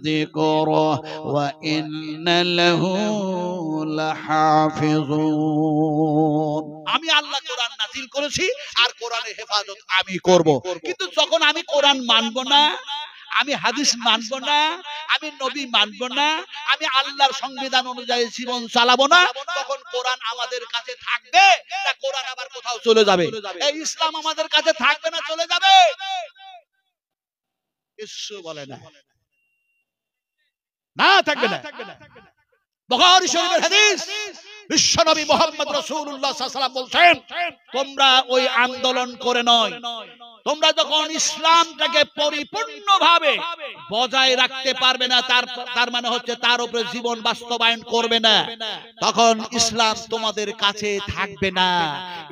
যিকরা ওয়া ইন্না লাহু লাহাফিজুন। আমি আল্লাহ কোরআন নাযিল করেছি আর কোরআনের হেফাজত আমি করব। কিন্তু যখন আমি কোরআন মানব না, আমি হাদিস মানব না, আমি নবী মানব না, আমি আল্লাহর সংবিধান অনুযায়ী জীবন চালাবো না, তখন কোরআন আমাদের কাছে থাকবে না কোরআন আবার কোথাও চলে যাবে? এই ইসলাম আমাদের কাছে থাকবে না চলে যাবে? কিছু বলে না, না থাকবে না। বুখারী শরীফের হাদিস, বিশ্বনবী মুহাম্মদ রাসূলুল্লাহ সাল্লাল্লাহু আলাইহি ওয়াসাল্লাম বলছেন, তোমরা ওই আন্দোলন করে নয়, তোমরা যখন ইসলামটাকে পরিপূর্ণভাবে বজায় রাখতে পারবে না, তার মানে হচ্ছে তার উপরে জীবন বাস্তবায়ন করবে না, তখন ইসলাম তোমাদের কাছে থাকবে না।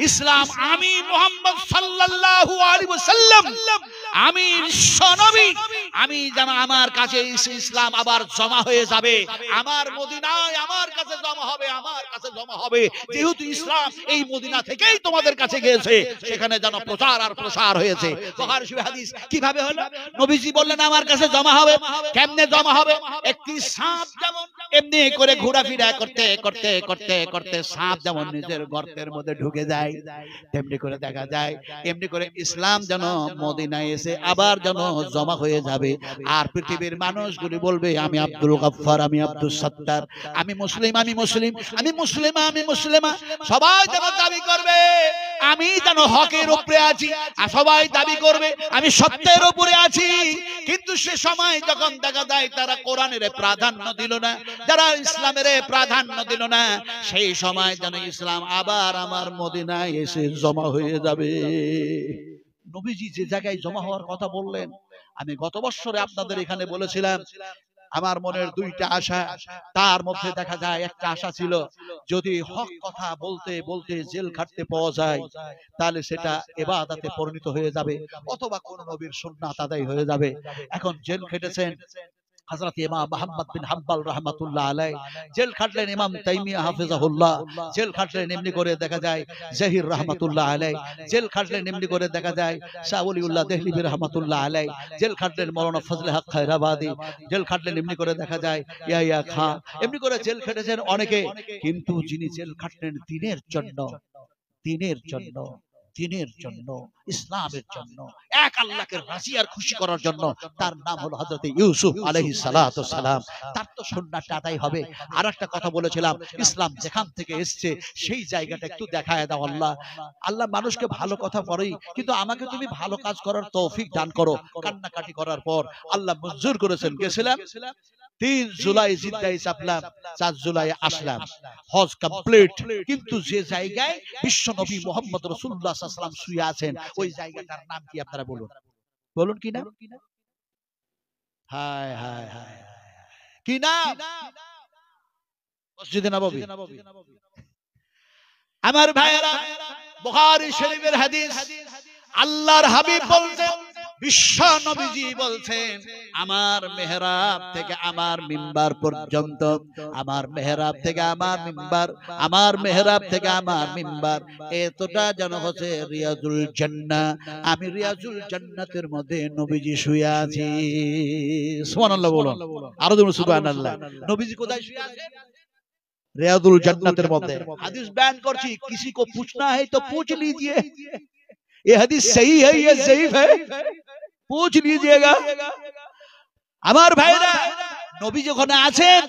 ইসলাম আমি মুহাম্মদ সাল্লাল্লাহু আলাইহি ওয়াসাল্লাম, আমি বিশ্বনবী, আমি যেন আমার কাছে ইসলাম আবার জমা হয়ে যাবে, আমার মদিনায় আমার কাছে জমা হবে, আমার কাছে জমা হবে। যেহেতু ইসলাম এই মদিনা থেকেই তোমাদের কাছে গিয়েছে, সেখানে যেন প্রচার আর প্রসার হয়েছে। বুখারী শরীফ হাদিস কিভাবে হলো? নবীজি বললেন আমার কাছে জমা হবে। কেমনে জমা হবে? একটি সাপ যেমন এমনি করে ঘোরাফেরা করতে করতে করতে করতে সাপ যেমন নিজের গর্তের মধ্যে ঢুকে যায়, তেমনি করে দেখা যায় এমনি করে ইসলাম যেন মদিনায় এসে আবার যেন জমা হয়ে যাবে। আর পৃথিবীর মানুষগুলি বলবে আমি আব্দুল গফফার, আমি আব্দুল সত্তার, আমি মুসলিম, আমি মুসলিম, আমি মুসলিমা, আমি মুসলিমা। সবাই যেন দাবি করবে আমি যেন হকের উপরে আছি, আর সবাই দাবি করবে আমি সত্যের উপরে আছি। কিন্তু সে সময় যখন দেখা যায় তারা কোরআনের প্রাধান্য দিল না, যারা ইসলামের প্রাধান্য দিল না, সেই সময় যেন ইসলাম আবার আমার মদিনায় এসে জমা হয়ে যাবে। নবীজি যে জায়গায় জমা হওয়ার কথা বললেন, আমি গত বছরে আপনাদের এখানে বলেছিলাম আমার মনের দুইটা আশা, তার মধ্যে দেখা যায় একটা আশা ছিল যদি হক কথা বলতে বলতে জেল খাটতে পাওয়া যায় তাহলে সেটা ইবাদতে পরিণত হয়ে যাবে, অথবা কোন নবীর সুন্নাত আদায় হয়ে যাবে। এখন জেল খেটেছেন হযরত ইমাম মুহাম্মদ বিন হাম্বল রাহমাতুল্লাহ আলাইহি, জেল খাটলেন ইমাম তাইমিয়া হাফিজাহুল্লাহ, জেল খাটলেন এমনি করে দেখা যায় জহির রাহমাতুল্লাহ আলাইহি, জেল খাটলেন এমনি করে দেখা যায় শাহ ওলিউল্লাহ দেহলিবি রাহমাতুল্লাহ আলাইহি, জেল খাটলেন মাওলানা ফজলে হক খায়রাবাদী, জেল খাটলেন এমনি করে দেখা যায় ইয়াহিয়া খান, এমনি করে জেল খেটেছেন অনেকে। কিন্তু যিনি জেল খাটলেন দ্বীনের জন্য, দ্বীনের জন্য, দ্বীনের জন্য, ইসলামের জন্য, এক আল্লাহকে রাজি আর খুশি করার জন্য, তার নাম হলো হযরত ইউসুফ আলাইহিস সালাতু সালাম। তার তো সুন্নাতটা আদায় হবে। আর একটা কথা বলেছিলাম, ইসলাম যেখান থেকে এসেছে সেই জায়গাটা একটু দেখায় দাও আল্লাহ। আল্লাহ মানুষকে ভালো কথা বলেই, কিন্তু আমাকে তুমি ভালো কাজ করার তৌফিক দান করো। কান্নাকাটি করার পর আল্লাহ মঞ্জুর করেছেন। গেছিলাম 3 জুলাই জিদ্দায় চাপলাম, 4 জুলাই আসলাম, হজ কমপ্লিট। কিন্তু যে জায়গায় বিশ্ব নবী মুহাম্মদ রাসূলুল্লাহ সাল্লাল্লাহু আলাইহি ওয়াসাল্লাম শুয়ে আছেন ওই জায়গাটার নাম কি আপনারা বলুন, বলুন কি নাম? হায় হায় হায়, কি নাম? মসজিদে নববী। আমার ভাইয়েরা, বুখারী শরীফের হাদিস, আল্লাহর হাবিব বলতেন বিশ্ব নবীজি বলছেন আমার মেহরাব থেকে আমার মিম্বার পর্যন্ত, আমার মেহরাব থেকে আমার মিম্বার, আমার মেহরাব থেকে আমার মিম্বার এতটা যেন হচ্ছে রিয়াজুল জান্নাহ। আমি রিয়াজুল জান্নাতের মধ্যে নবীজি শুয়ে আছি। সুবহানাল্লাহ বলুন, আরো জোরে সুবহানাল্লাহ। নবীজি কোথায় শুয়ে আছেন? रियाजुल जन्नतेर मध्य। हदीस बयान करছি, किसी को पूछना है तो पूछ लीजिए, ये हदीस सही है ये ज़ईफ है, पूछ लीजिएगा। আমার ভাইরা নবী যখন আছেন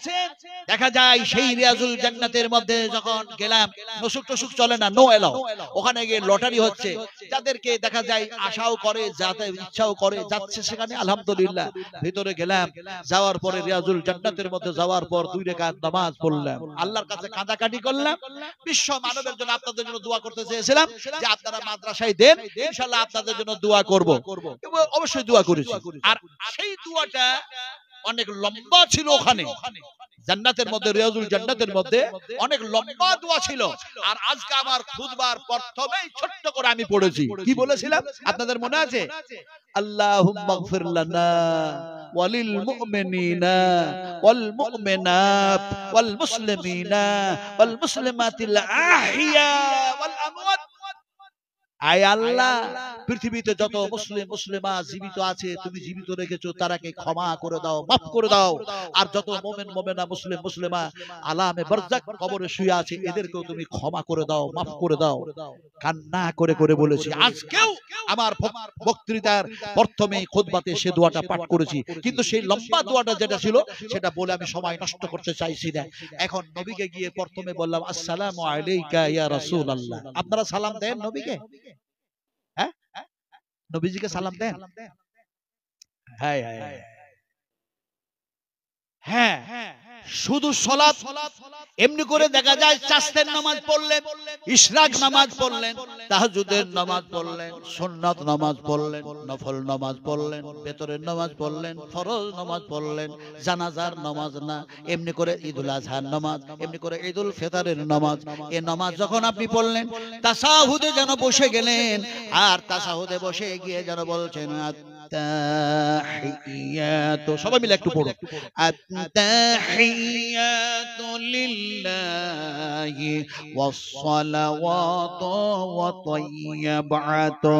দেখা যায় সেই রিয়াজুল জান্নাতের মধ্যে যখন গেলাম, নসুক টসুক চলে না, নো এলাও। ওখানে গিয়ে লটারি হচ্ছে, যাদেরকে দেখা যায় আশাও করে যাতে ইচ্ছাও করে যাচ্ছে সেখানে আলহামদুলিল্লাহ। ভিতরে গেলাম, যাওয়ার পরে রিয়াজুল জান্নাতের মধ্যে যাওয়ার পর 2 রাকাত নামাজ পড়লাম, আল্লাহর কাছে কাঁদাকাটি করলাম। বিশ্ব মানবের জন্য আপনাদের জন্য দোয়া করতে চেয়েছিলাম যে আপনারা মাদ্রাসায় দেন, ইনশাআল্লাহ আপনাদের জন্য দোয়া করব, অবশ্যই দোয়া করেছি। আর সেই দোয়াটা অনেক লম্বা ছিল, ওখানে জান্নাতের মধ্যে রিয়াজুল জান্নাতের মধ্যে অনেক লম্বা দোয়া ছিল। আর আজকে আমার খুতবার প্রথমেই ছোট্ট করে আমি পড়েছি, কি বলেছিলাম আপনাদের মনে আছে? আল্লাহুম্মা গফির লানা ওয়ালিল মুমিনিনা ওয়াল মুমিনাত ওয়াল মুসলিমিনা ওয়াল মুসলিমাতিল আহিয়া ওয়াল আমওয়াত। আয় আল্লাহ, পৃথিবীতে যত মুসলিম মুসলিমা জীবিত আছে তুমি জীবিত রেখেছো, তারাকে ক্ষমা করে দাও, মাফ করে দাও। আর যত মুমিন মুমিনা মুসলিম মুসলিমা আলামে বারজাক কবরে শুয়ে আছে এদেরকেও তুমি ক্ষমা করে দাও, মাফ করে দাও। কান্না করে করে বলেছি। আজকেও আমার বক্তৃতার প্রথমে খুতবাতে সে দোয়াটা পাঠ করেছি, কিন্তু সেই লম্বা দোয়াটা যেটা ছিল সেটা বলে আমি সময় নষ্ট করতে চাইছি না। এখন নবীকে গিয়ে প্রথমে বললাম আসসালামু আলাইকা ইয়া রাসূলুল্লাহ। আপনারা সালাম দেন নবীকে? হ্যাঁ, নবীজিকে সালাম দেন? হ্যাঁ হ্যাঁ হ্যাঁ। শুধু সালাত এমনি করে দেখা যায়, চাস্তের নামাজ পড়লেন, ইশরাক নামাজ পড়লেন, তাহাজ্জুদের নামাজ পড়লেন, সুন্নাত নামাজ পড়লেন, নফল নামাজ পড়লেন, বেতরের নামাজ পড়লেন, ফরজ নামাজ পড়লেন, জানাজার নামাজ না, এমনি করে ঈদুল আজহার নামাজ, এমনি করে ঈদুল ফিতরের নামাজ। এই নামাজ যখন আপনি পড়লেন তাশাহুদে যেন বসে গেলেন, আর তাশাহুদে বসে গিয়ে যেন বলছেন আত-তাহিয়াতু, সবাই মিলে একটু পড়ো, আত-তাহিয়াতু লিল্লাহি ওয়াস-সালাওয়াতু ওয়াত-তাইয়্যিবাতু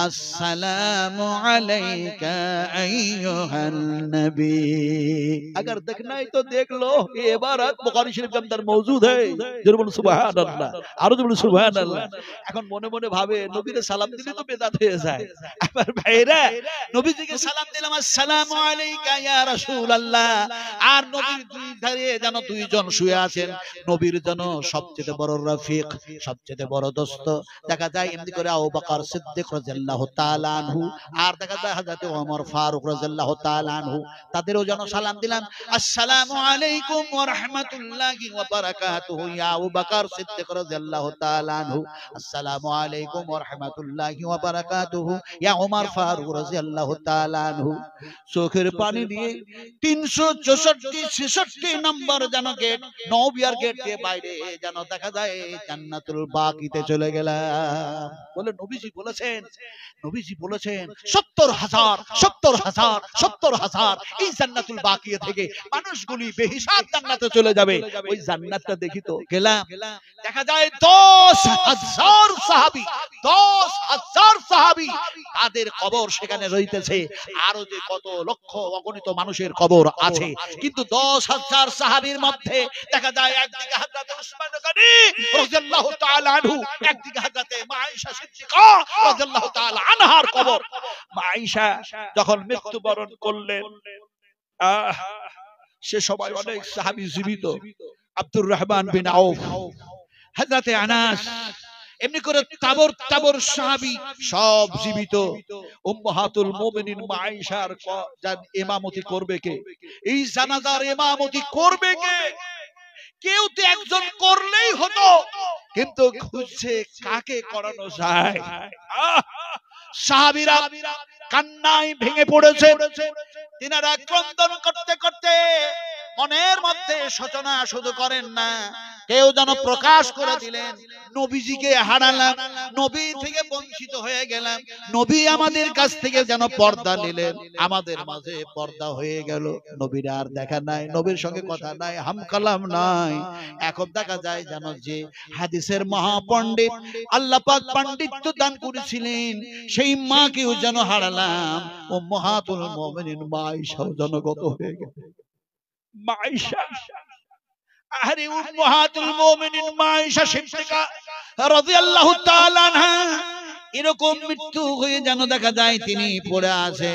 আসসালামু আলাইকা আইয়ুহান নবী। अगर देखना है तो देख लो, ये इबारत बुखारी शरीफ के अंदर मौजूद है। जरूर बोलो सुभान अल्लाह, आरो बोलो सुभान अल्लाह। এখন মনে মনে ভাবে নবীরে সালাম দিলে তো বেদাত হয়ে যায়। আমার ভাইরা নবীজিকে সালাম দিলাম আসসালামু আলাইকা ইয়া রাসূলুল্লাহ। আর নবীর দুই ধারে যেন দুইজন শুয়ে আছেন, নবীর যেন সবচেয়ে বড় রফিক, সবচেয়ে বড় দোস্ত দেখা যায় এমনি করে আবু বকর সিদ্দিক রাদিয়াল্লাহু তাআলা আনহু, আর দেখা যায় হযরত ওমর ফারুক রাদিয়াল্লাহু তাআলা আনহু, তাদেরও যেন সালাম দিলাম আসসালামু আলাইকুম ওয়া রাহমাতুল্লাহি ওয়া বারাকাতুহু ইয়া আবু বকর সিদ্দিক রাদিয়াল্লাহু তাআলা আনহু, আসসালামু আলাইকুম ওয়া রাহমাতুল্লাহি ওয়া বারাকাতুহু ইয়া ওমর ফারুক রাদিয়াল্লাহু তাআলা আনহু। চোখের পানি দিয়ে 364-66 নম্বর যেন গেট, নওবিয়ার গেট দিয়ে বাইরে যেন দেখা যায় জান্নাতুল বাকিতে চলে গেলাম। বলে নবীজি বলেছেন, নবীজি বলেছেন 70,000 এই জান্নাতুল বাকিয়া থেকে মানুষগুলি বেহিসাব জান্নাতে চলে যাবে। ওই জান্নাতটা দেখি তো গেলাম, দেখা যায় 10,000 সাহাবী, 10,000 সাহাবী তাদের কবর সেখানে রইতেছে। আরো যে কত লক্ষ অগণিত মানুষের কবর আছে, কিন্তু 10,000 সাহাবীর মধ্যে দেখা যায় একদিকে হযরত উসমান গনি রাদিয়াল্লাহু তাআলা আনহু, একদিকে হযরত মা আয়েশা সিদ্দিকা রাদিয়াল্লাহু তাআলা আনহার কবর। মা আয়েশা যখন মৃত্যুবরণ করলেন, সে সময় অনেক সাহাবী জীবিত, আব্দুর রহমান বিন আউফ, হযরত আনাস, এমনি করে তাবর তাবর সাহাবী সব জীবিত। উম্মাহাতুল মুমিনিন মা আয়েশার ইমামতি করবে কে? এই জানাজার ইমামতি করবে কে? কেউ তো একজন করলেই হতো, কিন্তু খুঁজছে কাকে করানো যায়। সাহাবীরা কান্নায় ভেঙে পড়েছে, তিনারা ক্রন্দন করতে করতে মনের মধ্যে শোচনা শুধু করেন না, কেউ যেন প্রকাশ করে দিলেন নবীজিকে হারালাম, নবী থেকে বঞ্চিত বঞ্চিত হয়ে গেলাম। নবী আমাদের কাছ থেকে যেন পর্দা নিলেন, আমাদের মাঝে পর্দা হয়ে গেল। নবীর আর দেখা নাই, নবীর সঙ্গে কথা নাই, হামকালাম নাই। এখন দেখা যায় যেন যে হাদিসের মহাপণ্ডিত, আল্লাহ পাক পাণ্ডিত্য দান করেছিলেন, সেই মাকেও যেন হারালাম। উম্মাহাতুল মুমিনিন মা আয়েশাও জনগত হয়ে গেল। মা আয়েশা, আরে উম্মাহাতুল মুমিনিন মা আয়েশা সিদ্দিকা রাদিয়াল্লাহু তাআলা আনহা এরকম মৃত্যু হয়ে যেন দেখা যায় তিনি পড়ে আছে,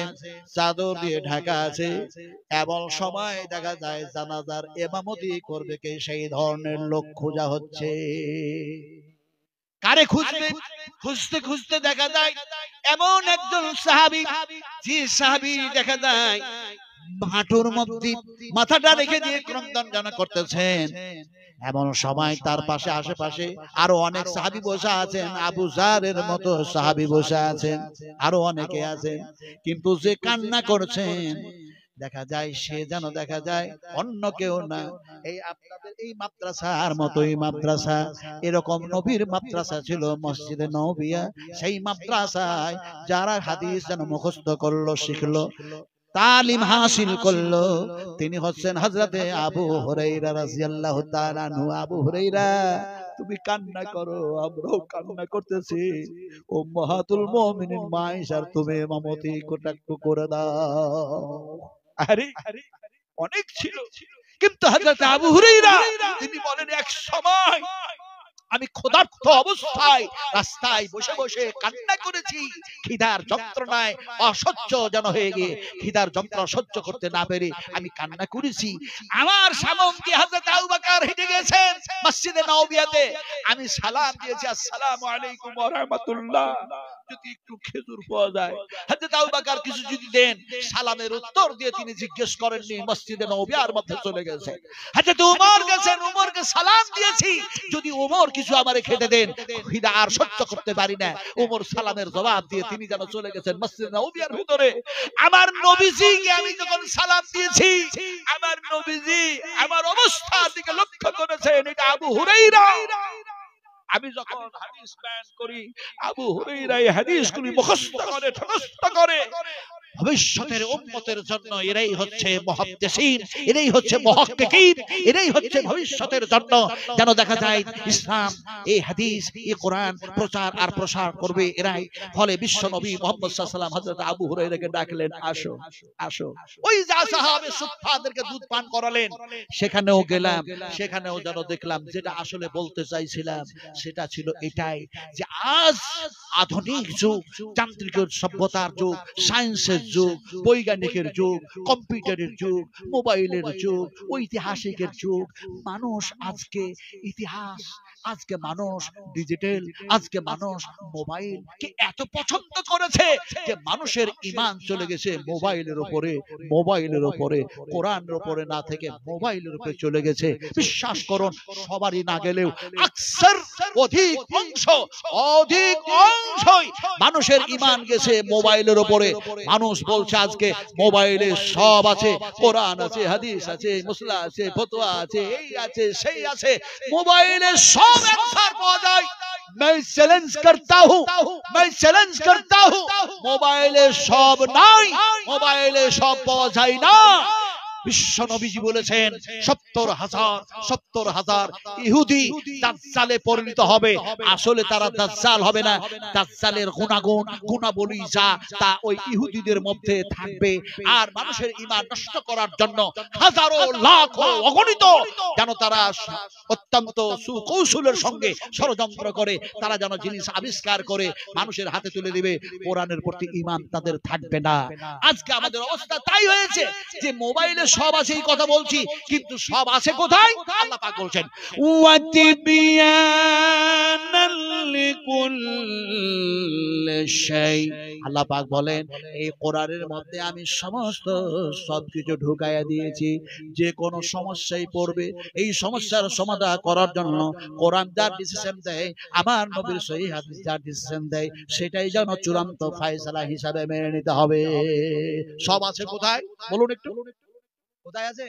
চাদর দিয়ে ঢাকা আছে। এমন সময় দেখা যায় জানাজার ইমামতি করবে কে, সেই ধরনের লোক খোঁজা হচ্ছে। কারে খুঁজবে? খুঁজতে খুঁজতে দেখা যায় এমন একজন সাহাবী, যে সাহাবী দেখা যায় হাঁটুর মধ্যে মাথাটা রেখে দিয়ে ক্রন্দন যেন করতেছেন। এমন সময় তার পাশে আশেপাশে আরো অনেক সাহাবী বসে আছেন, আবু জারের মতো সাহাবী বসে আছেন, আরো অনেকে আছেন। কিন্তু যে কান্না করছেন দেখা যায় সে যেন দেখা যায় অন্য কেউ না, এই আপনাদের এই মাদ্রাসার মতোই মাদ্রাসা, এরকম নবীর মাদ্রাসা ছিল মসজিদে নববিয়া। সেই মাদ্রাসায় যারা হাদিস যেন মুখস্থ করলো, শিখলো, তালিম হাসিল করলো, তিনি হচ্ছেন হযরতে আবু হুরায়রা রাদিয়াল্লাহু তাআলা আনহু। আবু হুরায়রা, তুমি কান্না করো, আমরাও কান্না করতেছি। উম্মাহাতুল মুমিনিন মা আয়েশার তুমি ইমামতি কটাক্ষ করে দাও। আরে অনেক ছিল, কিন্তু হযরত আবু হুরায়রা তিনি বলেন, এক সময় আমি ক্ষুধার্ত অবস্থায় রাস্তায় বসে বসে কান্না করেছি, খিদার যন্ত্রণায় অসহ্য যেন হয়ে গিয়ে খিদার যন্ত্রণা সহ্য করতে না পেরে আমি কান্না করেছি। আমার সামনে দিয়ে হযরত আবু বকর হেঁটে গেছেন মসজিদে নববিয়াতে, আমি সালাম দিয়েছি, আসসালামু আলাইকুম ওয়া রাহমাতুল্লাহ, যদি একটু খেজুর পাওয়া যায়। হযরত আবু বকর কিছু যদি দেন, সালামের উত্তর দিয়ে তিনি জিজ্ঞেস করেননি, মসজিদে নববিয়ার মধ্যে চলে গেছে। হযরত ওমর গেছেন, ওমরকে সালাম দিয়েছি, যদি ওমর কিছু আমারে খেতে দেন, খিদা আর সহ্য করতে পারি না। ওমর সালামের জবাব দিয়ে তিনি যেন চলে গেছেন মসজিদে নববিয়ার ভিতরে। আমার নবীজিকে আমি যখন সালাম দিয়েছি, আমার নবীজি আমার অবস্থার দিকে লক্ষ্য করেছেন, এটা আবু হুরায়রা। আমি যখন হাদিস বয়ান করি, আবু হুরায়রা এই হাদিসগুলি মুখস্থ করে ঠকস্থ করে। ভবিষ্যতের উম্মতের জন্য এরাই হচ্ছে মুহাদ্দিসিন, এরাই হচ্ছে মুহাক্কিকিন, এরাই হচ্ছে ভবিষ্যতের জন্য যেন দেখা যায় ইসলাম, এই হাদিস, এই কোরআন প্রচার আর প্রসার করবে এরাই। ফলে বিশ্ব নবী মুহাম্মদ সাল্লাল্লাহু আলাইহি ওয়াসাল্লাম হযরত আবু হুরায়রাকে ডাকলেন, আসো আসো। ওই যা সাহাবে সুফফাদেরকে দুধ পান করালেন, সেখানেও গেলাম, সেখানেও যেন দেখলাম যেটা আসলে বলতে চাইছিলাম সেটা ছিল এটাই, যে আজ আধুনিক যুগ, যান্ত্রিক সভ্যতার যুগ, সায়েন্সের যুগ, বৈজ্ঞানিকের যুগ, কম্পিউটারের যুগ, মোবাইলের যুগ, ঐতিহাসিকের যুগ। মানুষ আজকে ইতিহাস, আজকে মানুষ ডিজিটাল, আজকে মানুষ মোবাইলকে এত পছন্দ করেছে যে মানুষের ঈমান চলে গেছে মোবাইলের উপরে, মোবাইলের উপরে, কোরআনের উপরে না থেকে মোবাইলের উপরে চলে গেছে। বিশ্বাস করুন, সবারই না গেলেও আকসার, অধিক অংশই মানুষের ঈমান গেছে মোবাইলের উপরে। মানুষ বলছে আজকে মোবাইলে সব আছে, কোরআন আছে, হাদিস আছে, মুসলা আছে, ফতোয়া আছে, এই আছে সেই আছে, মোবাইলে সব অ্যানসার পাওয়া যায়। मैं चैलेंज करता हूं, মোবাইলে সব নাই, মোবাইলে সব পাওয়া যায় না। বিশ্ব নবীজি বলেছেন 70,000 ইহুদি দাজ্জালে পরিণত হবে। আসলে তারা দাজ্জাল হবে না, দাজ্জালের গুণাবলী যা তা ওই ইহুদিদের মধ্যে থাকবে। আর মানুষের ঈমান নষ্ট করার জন্য হাজারো লাখ অগণিত যেন তারা অত্যন্ত সুকৌশলের সঙ্গে ষড়যন্ত্র করে, তারা যেন জিনিস আবিষ্কার করে মানুষের হাতে তুলে দিবে, কোরআনের প্রতি ঈমান তাদের থাকবে না। আজকে আমাদের অবস্থা তাই হয়েছে যে মোবাইলে সব আছে এই কথা বলছি, কিন্তু সব আছে কোথায়? আল্লাহ পাক বলছেন ওয়াতিবিয়ানাল লিকুল্লি শাই। আল্লাহ পাক বলেন এই কোরআনের মধ্যে আমি সমস্ত সবকিছু ঢুকাইয়া দিয়েছি। যে কোনো সমস্যায় পড়বে, এই সমস্যার সমাধান করার জন্য কোরআন যা ডিসিশন দেয়, আমার নবীর সহিহ হাদিস যা ডিসিশন দেয়, সেটাই যেন চূড়ান্ত ফয়সালা হিসাবে মেনে নিতে হবে। সব আছে কোথায় বলুন একটু, কোথায় আছে?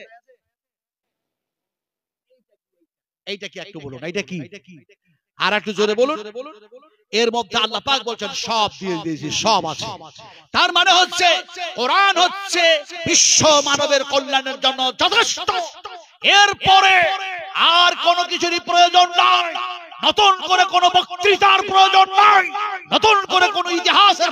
এইটা কি একটু বলুন, এইটা কি? আর একটু জোরে বলুন। এর মধ্যে আল্লাহ পাক বলছেন সব দিয়ে দিয়েছি, সব আছে। তার মানে হচ্ছে কোরআন হচ্ছে বিশ্ব মানবের কল্যাণের জন্য যথেষ্ট। এরপরে আর কোনো কিছুরই প্রয়োজন নাই, নতুন করে কোনো বক্তৃতার প্রয়োজন নাই, নতুন করে কোনো ইতিহাসের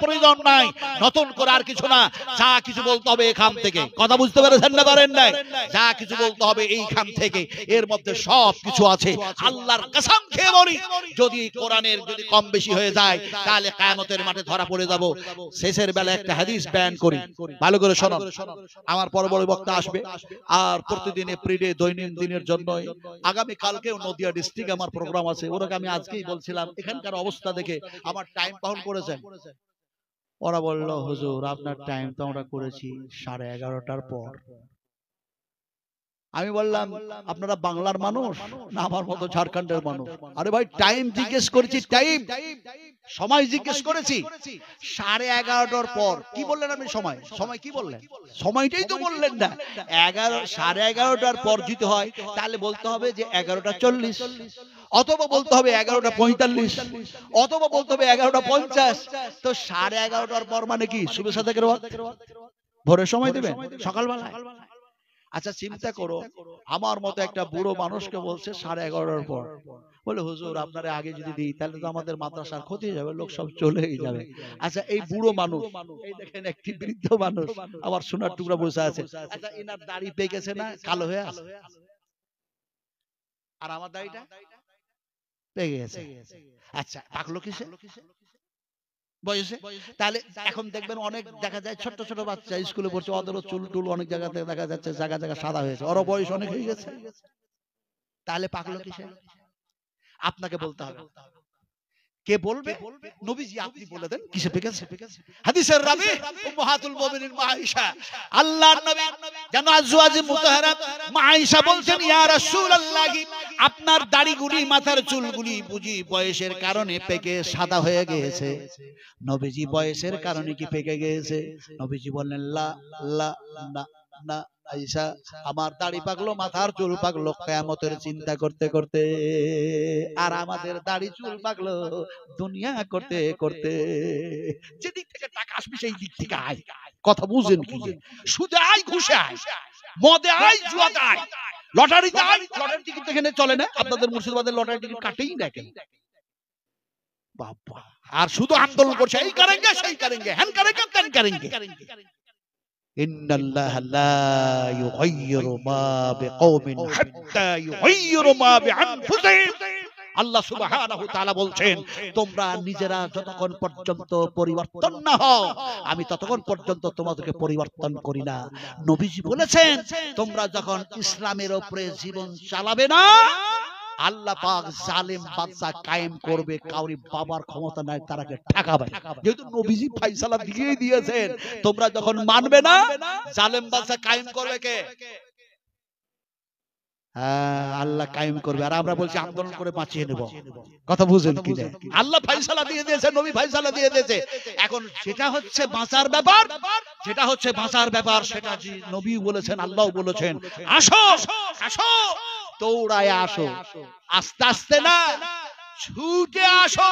প্রয়োজন নাই, নতুন করে আর কিছু না। যা কিছু বলতে হবে এখান থেকে, কথা বুঝতে পেরেছেন না পারেন নাই? যা কিছু বলতে হবে এইখান থেকে, এর মধ্যে সব কিছু আছে। আল্লাহর কসম খেয়ে বলি, যদি কোরআনের যদি কম বেশি হয়ে যায় তাহলে কিয়ামতের মাঠে ধরা পড়ে যাব। শেষের বেলা একটা হাদিস বয়ান করি, ভালো করে শোনো। আমার পরবর্তী বক্তা আসবে। আর প্রতিদিন এপ্রিলে দৈনন্দিনের জন্য আগামী কালকেও নদিয়া ডিস্ট্রিক্ট আমার প্রোগ্রাম আছে। ওরাকে আমি আজকেই বলছিলাম, এখানকার অবস্থা দেখে আমার টাইম পাউন্ড করেছেন। ওরা বলল, হুজুর আপনার টাইম তো আমরা করেছি 11:30টার পর। আমি বললাম, আপনারা বাংলার মানুষ না আমার মতো ঝাড়খণ্ডের মানুষ? আরে ভাই, টাইম জিজ্ঞেস করেছি, টাইম সময় জিজ্ঞেস করেছি 11:30টার পর। কি বললেন আপনি? সময় সময় কি বললেন? সময়টাই তো বললেন না। 11:30টার পর যদি হয় তাহলে বলতে হবে যে 11:40, অথবা বলতে হবে 11:45, অথবা বলতে হবে 11:50। তো 11:30টার পর মানে কি? শুভেচ্ছা থেকে ভোরের সময় দেবেন, সকালবেলা? আচ্ছা চিন্তা করো, আমার মতো একটা বুড়ো মানুষকে বলছে 11:30টার পর। বলে, হুজুর আপনারা আগে যদি দিই তাহলে তো আমাদের মাদ্রাসার ক্ষতি হয়ে যাবে, লোক সব চলেই যাবে। আচ্ছা এই বুড়ো মানুষ, এই দেখেন একটি বৃদ্ধ মানুষ আবার সোনার টুকরা বসে আছে। আচ্ছা এনার দাড়ি পেকে গেছে না কালো হয়ে আছে? আর আমার দাড়িটা পেকে গেছে। আচ্ছা পাকলো কিসে? বয়সে। তাহলে এখন দেখবেন অনেক দেখা যায় ছোট ছোট বাচ্চা স্কুলে পড়ছে, ওদেরও চুল টুল অনেক জায়গাতে দেখা যাচ্ছে জায়গা জায়গা সাদা হয়েছে, ওর বয়স অনেক হয়ে গেছে। তাহলে পাকলো কিসে? আপনাকে বলতে হবে। কে বলবে? নবীজি আপনি বলে দেন কিসে পেকেছে। হাদিসের রাবি উম্মাহাতুল মুমিনিন মা আয়েশা, আল্লাহর নবী জানো আজওয়াজে মুতাহহারা মা আয়েশা বলছেন, ইয়া রাসূলুল্লাহ আপনার দাড়িগুলি মাথার চুলগুলি বুঝি বয়সের কারণে পেকে সাদা হয়ে গিয়েছে? নবীজি বয়সের কারণে কি পেকে গিয়েছে? নবীজি বললেন লা লা না না আয়েশা, আমার দাড়ি পাকলো, মাথার চুল পাকলো কিয়ামতের চিন্তা করতে করতে, আর আমাদের দাড়ি চুল পাকলো দুনিয়া করতে করতে। যেদিক থেকে টাকা আসবে সেই দিক থেকে আয়। কথা বুঝেন কি? সুদে আয়, ঘুষে আয়, মদে আয়, জুয়াতে আয়, লটারিতে আয়। লটারি টিকিট এখানে চলে না, আপনাদের মুর্শিদাবাদের লটারি টিকিট কাটেই না কেন বাবা? আর শুধু আন্দোলন করছে, এই করেঙ্গে সেই করেঙ্গে, হ্যান করেঙ্গে তেন করেঙ্গে। ইন্নাল্লাহা লা ইউগাইয়িরু মা বিকওমিন হাত্তা ইউগাইয়িরু মা বিআনফুসিহিম। আল্লাহ সুবহানাহু ওয়া তাআলা বলছেন, তোমরা নিজেরা যতক্ষণ পর্যন্ত পরিবর্তন না হও আমি ততক্ষণ পর্যন্ত তোমাদেরকে পরিবর্তন করি না। নবীজি বলেছেন, তোমরা যখন ইসলামের উপরে জীবন চালাবে না আল্লাহ পাক জালেম বাদশা কায়েম করবে, কাউরি বাবার ক্ষমতা নাই তারাকে ঠকাবে। যেহেতু নবীজি ফয়সালা দিয়ে দিয়েছেন, তোমরা যখন মানবে না জালেম বাদশা কায়েম করবে কে? আল্লাহ কায়েম করবে। আর আমরা বলছি আন্দোলন করে বাঁচিয়ে নেব। কথা বুঝেন কি? আল্লাহ ফয়সালা দিয়ে দিয়েছে, নবী ফয়সালা দিয়ে দিয়েছে। এখন সেটা হচ্ছে বাঁচার ব্যাপার, যেটা হচ্ছে বাঁচার ব্যাপার সেটা নবী বলেছেন, আল্লাহ বলেছেন, আসো আসো দৌড়ায় আসো, আস্তে আস্তে না ছুটে আসো।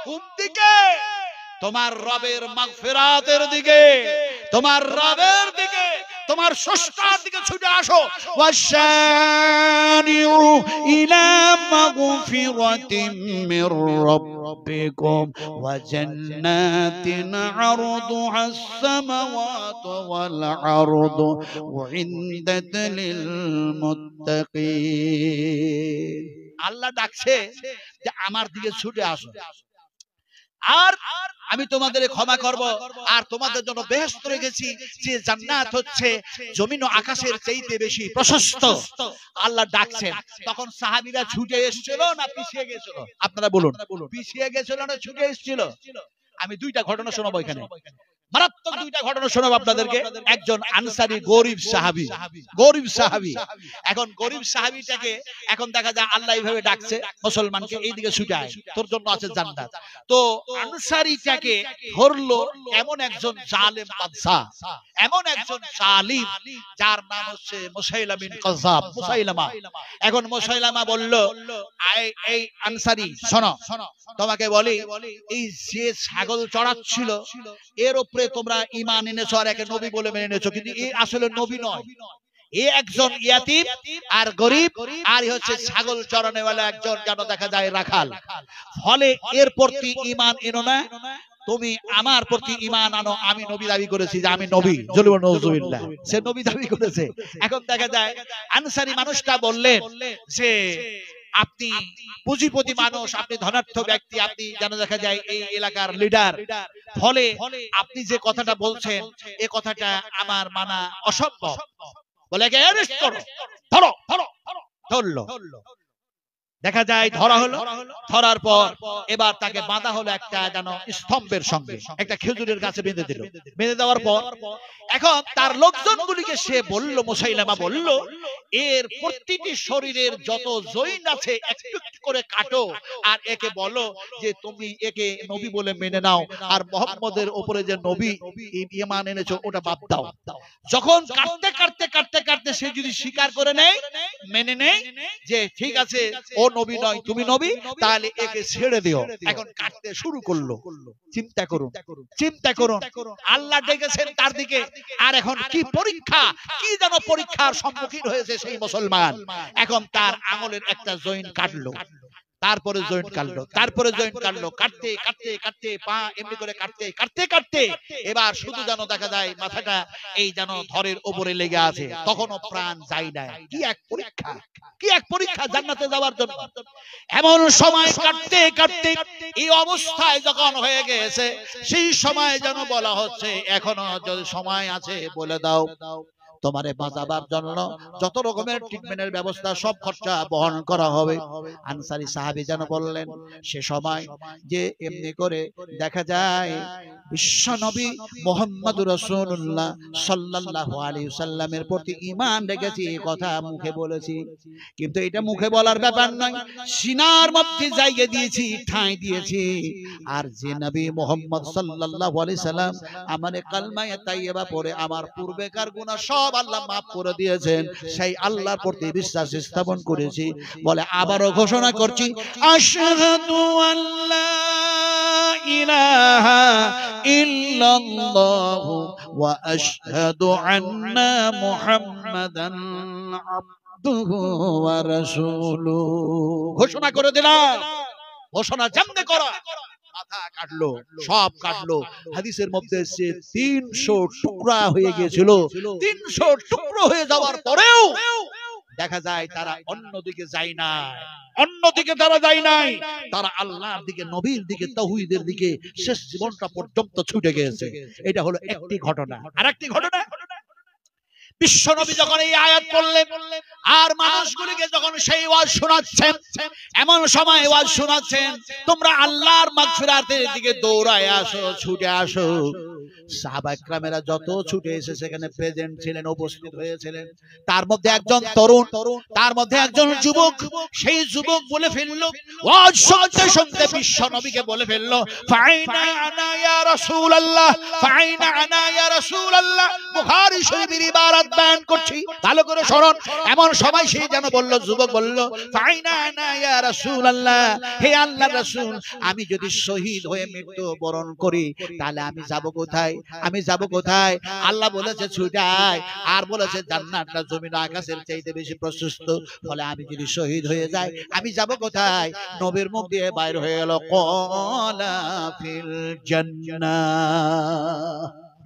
কোন দিকে? তোমার রবের মাগফিরাতের দিকে, তোমার রবের দিকে, তোমার স্রষ্টার দিকে ছুটে আসো। ওয়াশানিউ ইলা মাগফিরাতিম মির রাব্বিকুম ওয়া জান্নাতিন আরদুহাস সামাওয়াতু ওয়াল আরদু উইদ্দাত লিল মুত্তাকিন। আল্লাহ ডাকছে যে আমার দিকে ছুটে আসো, আর আমি তোমাদের ক্ষমা করব, আর তোমাদের জন্য বেহেশত রেখেছি যে জান্নাত হচ্ছে জমিন ও আকাশের চাইতে বেশি প্রশস্ত। আল্লাহ ডাকছেন, তখন সাহাবীরা ছুটে এসেছিল না পিছিয়ে গিয়েছিল? আপনারা বলুন, পিছিয়ে গিয়েছিল না ছুটে এসেছিল? আমি দুইটা ঘটনা শোনাবো এখানে। মারাত্মক দুইটা ঘটনা শোনাবো আপনাদেরকে। একজন আনসারী গরিব সাহাবী। এখন গরিব সাহাবীটাকে এখন দেখা যায় আল্লাহ এইভাবে ডাকছে মুসলমানকে, এইদিকে ছুটে আয়, তোর জন্য আছে জান্নাত। তো আনসারীটাকে ধরলো এমন একজন জালেম বাদশা, এমন একজন জালিম, যার নাম হচ্ছে মুসাইলামা বিন কাযাব, মুসাইলামা। এখন মুসাইলামা বলল, এই আনসারী শোনো, তোমাকে বলি, এই যে ছাগল চড়াচ্ছিল এর উপরে তোমরা ঈমান এনেছো আর একে নবী বলে মেনে নিয়েছো, কিন্তু এই আসলে নবী নয়, এ একজন ইয়াতীম আর গরিব, আর হচ্ছে ছাগল চড়ানোওয়ালা একজন যেন দেখা যায় রাখাল। ফলে এর প্রতি ঈমান এনো না, তুমি আমার প্রতি ঈমান আনো। আমি নবী দাবি করেছি যে আমি নবী, জলিল নওজুবিল্লাহ, সে নবী দাবি করেছে। এখন দেখা যায় আনসারী মানুষটা বললেন যে আপনি পুঁজিপতি মানুষ, আপনি ধনাঢ্য ব্যক্তি, আপনি যেন দেখা যায় এই এলাকার লিডার, ফলে আপনি যে কথাটা বলছেন এ কথাটা আমার মানা অসম্ভব। বলে একে অ্যারেস্ট করো, ধরলো। দেখা যায় ধরা হলো, ধরার পর এবার তাকে বাঁধা হলো একটা যেন স্তম্ভের সঙ্গে, একটা খেজুরের গাছে বেঁধে দিল। বেঁধে দেওয়ার পর এখন তার লোকজনগুলিকে সে বলল, মুসাইলামা বলল, এর প্রতিটি শরীরের যত জয়েন আছে একটু একটু করে কাটো, আর একে বলো যে তুমি একে নবী বলে মেনে নাও, আর মুহাম্মদের উপরে যে নবী ঈমান এনেছো ওটা বাদ দাও। যখন কাটতে কাটতে কাটতে কাটতে সে যদি স্বীকার করে নেয়, মেনে নেয় যে ঠিক আছে ও নবী নয় তুমি নবী, তাহলে একে ছেড়ে দিও। এখন কাটতে শুরু করলো। চিন্তা করুন, আল্লাহ ডেকেছেন তার দিকে, আর এখন কি পরীক্ষা, কি যেন পরীক্ষার সম্মুখীন হয়েছে সেই মুসলমান। এখন তার আঙুলের একটা জয়েন কাটলো, তারপরে জয়েন্ট কাটলো, কাটতে কাটতে কাটতে পা এমনি করে কাটতে কাটতে এবার শুধু যেন দেখা যায় মাথাটা এই যেন ধরের উপরে লেগে আছে, তখনও প্রাণ যায় না। কি এক পরীক্ষা জান্নাতে যাওয়ার জন্য। এমন সময় কাটতে কাটতে এই অবস্থায় যখন হয়ে গেছে, সেই সময় যেন বলা হচ্ছে এখনো যদি সময় আছে বলে দাও, তোমারে বাঁচাবার জন্য যত রকমের ট্রিটমেন্টের ব্যবস্থা সব খরচা বহন করা হবে। আনসারী সাহাবী যেন বললেন সে সময় যে এমনি করে দেখা যায় বিশ্ব নবী মুহাম্মদুর রাসূলুল্লাহ সাল্লাল্লাহু আলাইহি ওয়াসাল্লামের প্রতি ঈমান রেখেছি, এই কথা মুখে বলেছি, কিন্তু এটা মুখে বলার ব্যাপার নয়, সিনার মধ্যে জায়গা দিয়েছি, ঠাঁই দিয়েছি। আর যে নবী মুহাম্মদ সাল্লাল্লাহু আলাইহি সাল্লাম আমারে কালমায়ে তাইয়্যিবা পড়ে আমার পূর্বেকার গুনাহ সব আল্লাহ মাফ করে দিয়েছেন, সেই আল্লাহর প্রতি বিশ্বাস স্থাপন করেছি। বলে আবারও ঘোষণা করছি, আশহাদু আল্লা ইলাহা ইল্লাল্লাহু ওয়া আশহাদু আন্না মুহাম্মাদান আবদুহু ওয়া রাসূলুহু। ঘোষণা করে দিলাম। ঘোষণা জানতে করা, মাথা কাটলো, সব কাটলো। হাদিসের মধ্যে এসেছে 300 টুকরা হয়ে গিয়েছিল। 300 টুকরো হয়ে যাওয়ার পরেও দেখা যায় তারা অন্যদিকে যায় না, তারা যায় নাই, তারা আল্লাহর দিকে, নবীর দিকে, তাওহীদের দিকে শেষ জীবনটা পর্যন্ত ছুটে গিয়েছে। এটা হলো একটি ঘটনা। আর একটি ঘটনা, বিশ্ব নবী যখন এই আয়াত পড়লেন আর মানুষগুলিকে যখন সেই ওয়াজ শোনাচ্ছেন, এমন সময় ওয়াজ শোনাচ্ছেন তোমরা আল্লাহর মাগফিরাতের দিকে দৌড়ায় আসো, ছুটে আসো। সাহাবা ইকরামেরা যত ছুটে এসে সেখানে প্রেজেন্ট ছিলেন, উপস্থিত হয়েছিলেন। তার মধ্যে একজন তরুণ, তার মধ্যে একজন যুবক। সেই যুবক বলে ফেললো, ওয়াজ শুনতে শুনতে বিশ্ব নবীকে বলে ফেললো, ফাইনা আনা ইয়া রাসূলুল্লাহ, ফাইনা আনা ইয়া রাসূলুল্লাহ। বুখারী শরীফের ইবারত বয়ান করছি, ভালো করে শুনুন। এমন সময় সে যেন বলল, যুবক বলল, ফাইনা আনা ইয়া রাসূলুল্লাহ, হে আল্লাহর রাসূল, আমি যদি শহীদ হয়ে মৃত্যু বরণ করি তাহলে আমি যাব কোথায়? আল্লাহ বলেছে ছুটায়, আর বলেছে জান্নাতটা জমিন আকাশের চাইতে বেশি প্রশস্ত। ফলে আমি যদি শহীদ হয়ে যাই আমি যাব কোথায়? নবীর মুখ দিয়ে বাইর হয়ে গেল, ক্বালা ফিল জান্নাহ।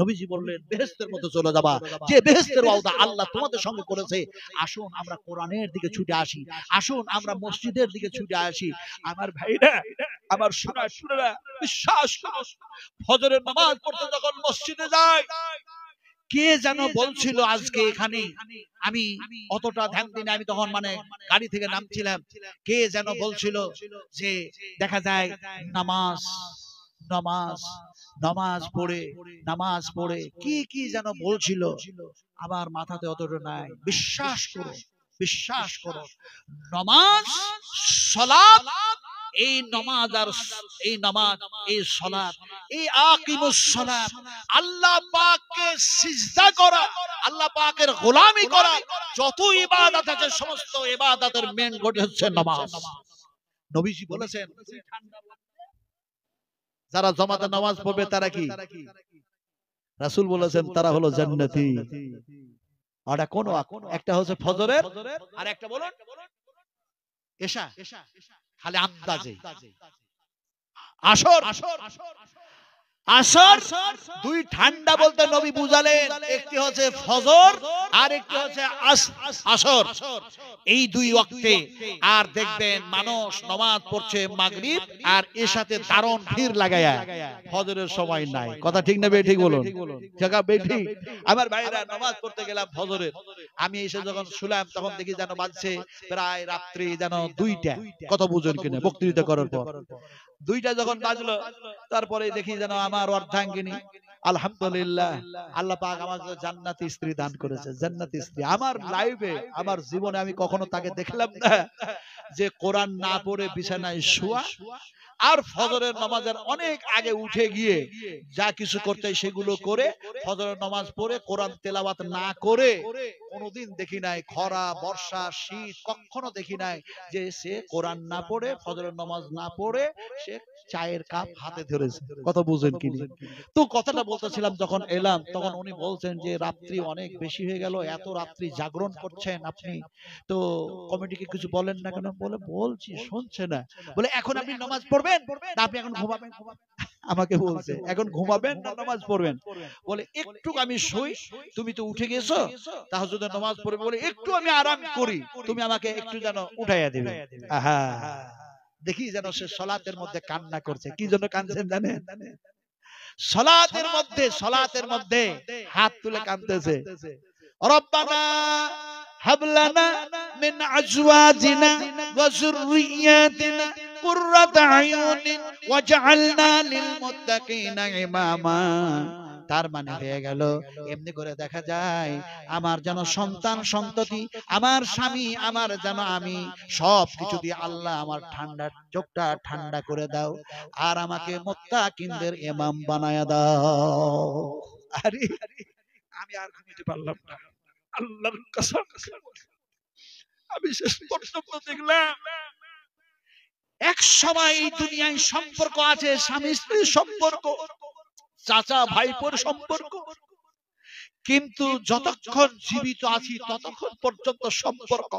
নবীজি বললেন বেহেশতের মধ্যে চলে যাবা, যে বেহেশতের ওয়াদা আল্লাহ তোমাদের সঙ্গে করেছে। আসুন আমরা কোরআনের দিকে ছুটে আসি, আসুন আমরা মসজিদের দিকে ছুটে আসি। আমার ভাইরা, আমার সোনারা, বিশ্বাস করুন, ফজরের নামাজ পড়তে যখন মসজিদে যাই, কে যেন বলছিল আজকে এখানে, আমি অতটা ধ্যান দিই না, আমি তখন মানে গাড়ি থেকে নামছিলাম, কে যেন বলছিল যে দেখা যায় নামাজ নামাজ পড়ে কি কি যেন বলছিল, আমার মাথাতে অতটা নাই। বিশ্বাস করো নামাজ, সালাত, এই নামাজ আর এই নামাজ, এই সালাত, এই আকিমুস সালাত, আল্লাহ পাককে সিজদা করা, আল্লাহ পাকের গোলামি করা, যত ইবাদত আছে সমস্ত ইবাদতের মেন ঘটে হচ্ছে নামাজ। নবীজি বলেছেন যারা জামাতে নামাজ পড়বে তারা কি? রাসূল বলেছেন তারা হলো জান্নাতি। আর কোন একটা হচ্ছে ফজরের, আর একটা বলুন এশা, খালি আন্দাজে। আসর, আসর দুই ঠান্ডা বলতে নবী বুঝালেন, একটি হচ্ছে ফজর আর একটি হচ্ছে আসর, এই দুই ওয়াক্তে। আর দেখবেন মানুষ নামাজ পড়ছে মাগরিব আর এর সাথে দারুণ ভিড় লাগায়া। ফজরের সময় নাই। কথা ঠিক না বেঠিক বলুন? জায়গা বেঠিক। আমার ভাইরা নামাজ পড়তে গেলাম ফজরের, আমি এসে যখন শুলাম তখন দেখি যেন বাজছে প্রায় রাত্রি যেন 2টা। কত বুঝেন কিনা বক্তৃতা করার পর 2টা যখন বাজলো, তারপরে দেখি যেন আমার অর্ধাঙ্গিনী, আলহামদুলিল্লাহ, আল্লাহ পাক আমাকে জান্নাতি স্ত্রী দান করেছে। জান্নাতি স্ত্রী আমার লাইফে, আমার জীবনে আমি কখনো তাকে দেখলাম না যে কোরআন না পড়ে বিছানায় শোয়া আর ফজরের নামাজের অনেক আগে উঠে গিয়ে যা কিছু করতে সেগুলো করে ফজরের নামাজ পড়ে কোরআন তেলাওয়াত না করে কোনোদিন দেখি নাই। খরা, বর্ষা, শীত কখনো দেখি নাই যে সে কোরআন না পড়ে, ফজরের নামাজ না পড়ে সে চায়ের কাপ হাতে ধরেছে। কত বুঝেন কি? তো কথাটা বলতেছিলাম, যখন এলাম তখন উনি বলছেন যে রাত্রি অনেক বেশি হয়ে গেল, এত রাত্রি জাগরণ করছেন আপনি, তো কমিটিকে কিছু বলেন না কেন? বলে বলছি, শুনছে না। বলে এখন আপনি নামাজ পড়বেন না আপনি এখন ঘুমাবেন? আমাকে বলছে এখন ঘুমাবেন না নামাজ পড়বেন? বলে একটু আমি শুই, তুমি তো উঠে গেছো, তাহাজ্জুদের নামাজ পড়বে, বলে একটু আমি আরাম করি, তুমি আমাকে একটু যেন উঠাইয়া দিবে। আহা, দেখি যেন সে সালাতের মধ্যে কান্না করছে। কি জন্য কাঁদছেন জানেন? সালাতের মধ্যে হাত তুলে কাঁদতেছে, রব্বানা হাবলানা মিন আজওয়াজিনা ওয়া যুররিয়াতিনা কুররাতা আয়ুনিন ওয়াজআলনা লিল মুত্তাকিনা ইমামা। তার মানে হয়ে গেল, এমনি করে দেখা যায় আমার যেন সন্তান সন্ততি, আমার স্বামী, আমার যেন আমি সব কিছু দিয়ে আল্লাহ আমার ঠান্ডা চোখটা ঠান্ডা করে দাও আর আমাকে মুত্তাকিনদের ইমাম বানায়া দাও। আরে আমি আর ঘুমাতে পারলাম না, আল্লাহর কসম আমি শেষ পর্যন্ত দেখলাম এক সময় এই দুনিয়ায় সম্পর্ক আছে, স্বামী স্ত্রীর সম্পর্ক, চাচা ভাইপোর সম্পর্ক, কিন্তু যতক্ষণ জীবিত আছি ততক্ষণ পর্যন্ত সম্পর্ক,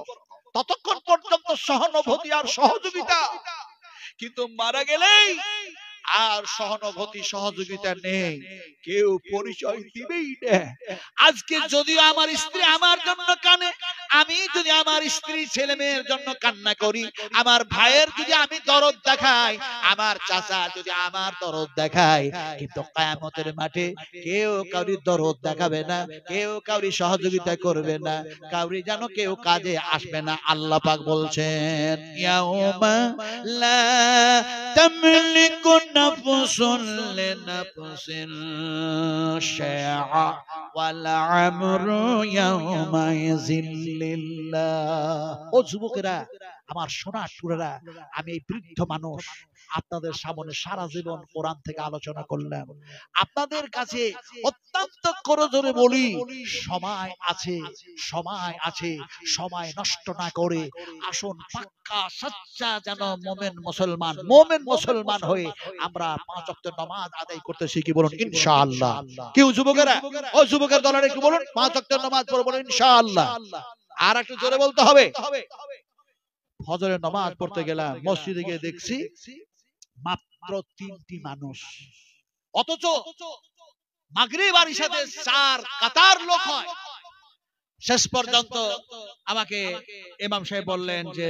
ততক্ষণ পর্যন্ত সহানুভূতি আর সহযোগিতা, কিন্তু মারা গেলেই আর সহানুভূতি সহযোগিতা নেই, কেউ পরিচয় দিবেই না। আজকে যদিও আমার স্ত্রী আমার জন্য কানে, আমি যদি আমার স্ত্রী ছেলে মেয়ের জন্য কান্না করি, আমার ভাইয়ের যদি আমি দরদ দেখাই, আমার চাচা যদি আমার দরদ দেখায়, কিন্তু কিয়ামতের মাঠে কেউ কাউরি দরদ দেখাবে না, কেউ কাউরি সহযোগিতা করবে না, কাউরি যেন কেউ কাজে আসবে না। আল্লাহ পাক বলছেন, ইয়াউমা লা তামলিকু নাফসুন লিনাফসিন শাইআ ওয়াল আমরু ইয়াউমাইযিন লিল্লাহ। ও যুবকেরা, আমার সোনার সুরেরা, আমি এই বৃদ্ধ মানুষ আপনাদের সামনে সারা জীবন কোরআন থেকে আলোচনা করলাম। আপনাদের কাছে অত্যন্ত করজোরে বলি, সময় আছে, সময় আছে, সময় নষ্ট না করে আসুন পাক্কা সচ্চা যেন মোমেন মুসলমান হয়ে আমরা 5 ওয়াক্ত নামাজ আদায় করতে শিখি। বলুন ইনশাআল্লাহ। কেউ যুবকেরা, ও যুবকের দলের একটু বলুন 5 ওয়াক্ত নামাজ পড়ব, বলুন ইনশাআল্লাহ। আর একটু জোরে বলতে হবে। ফজরের নামাজ পড়তে গেলাম, মসজিদে গিয়ে দেখছি মাত্র 3টি মানুষ, অথচ মাগরিব আর ইশাতে 4 কাতার লোক হয়। শেষ পর্যন্ত আমাকে ইমাম সাহেব বললেন যে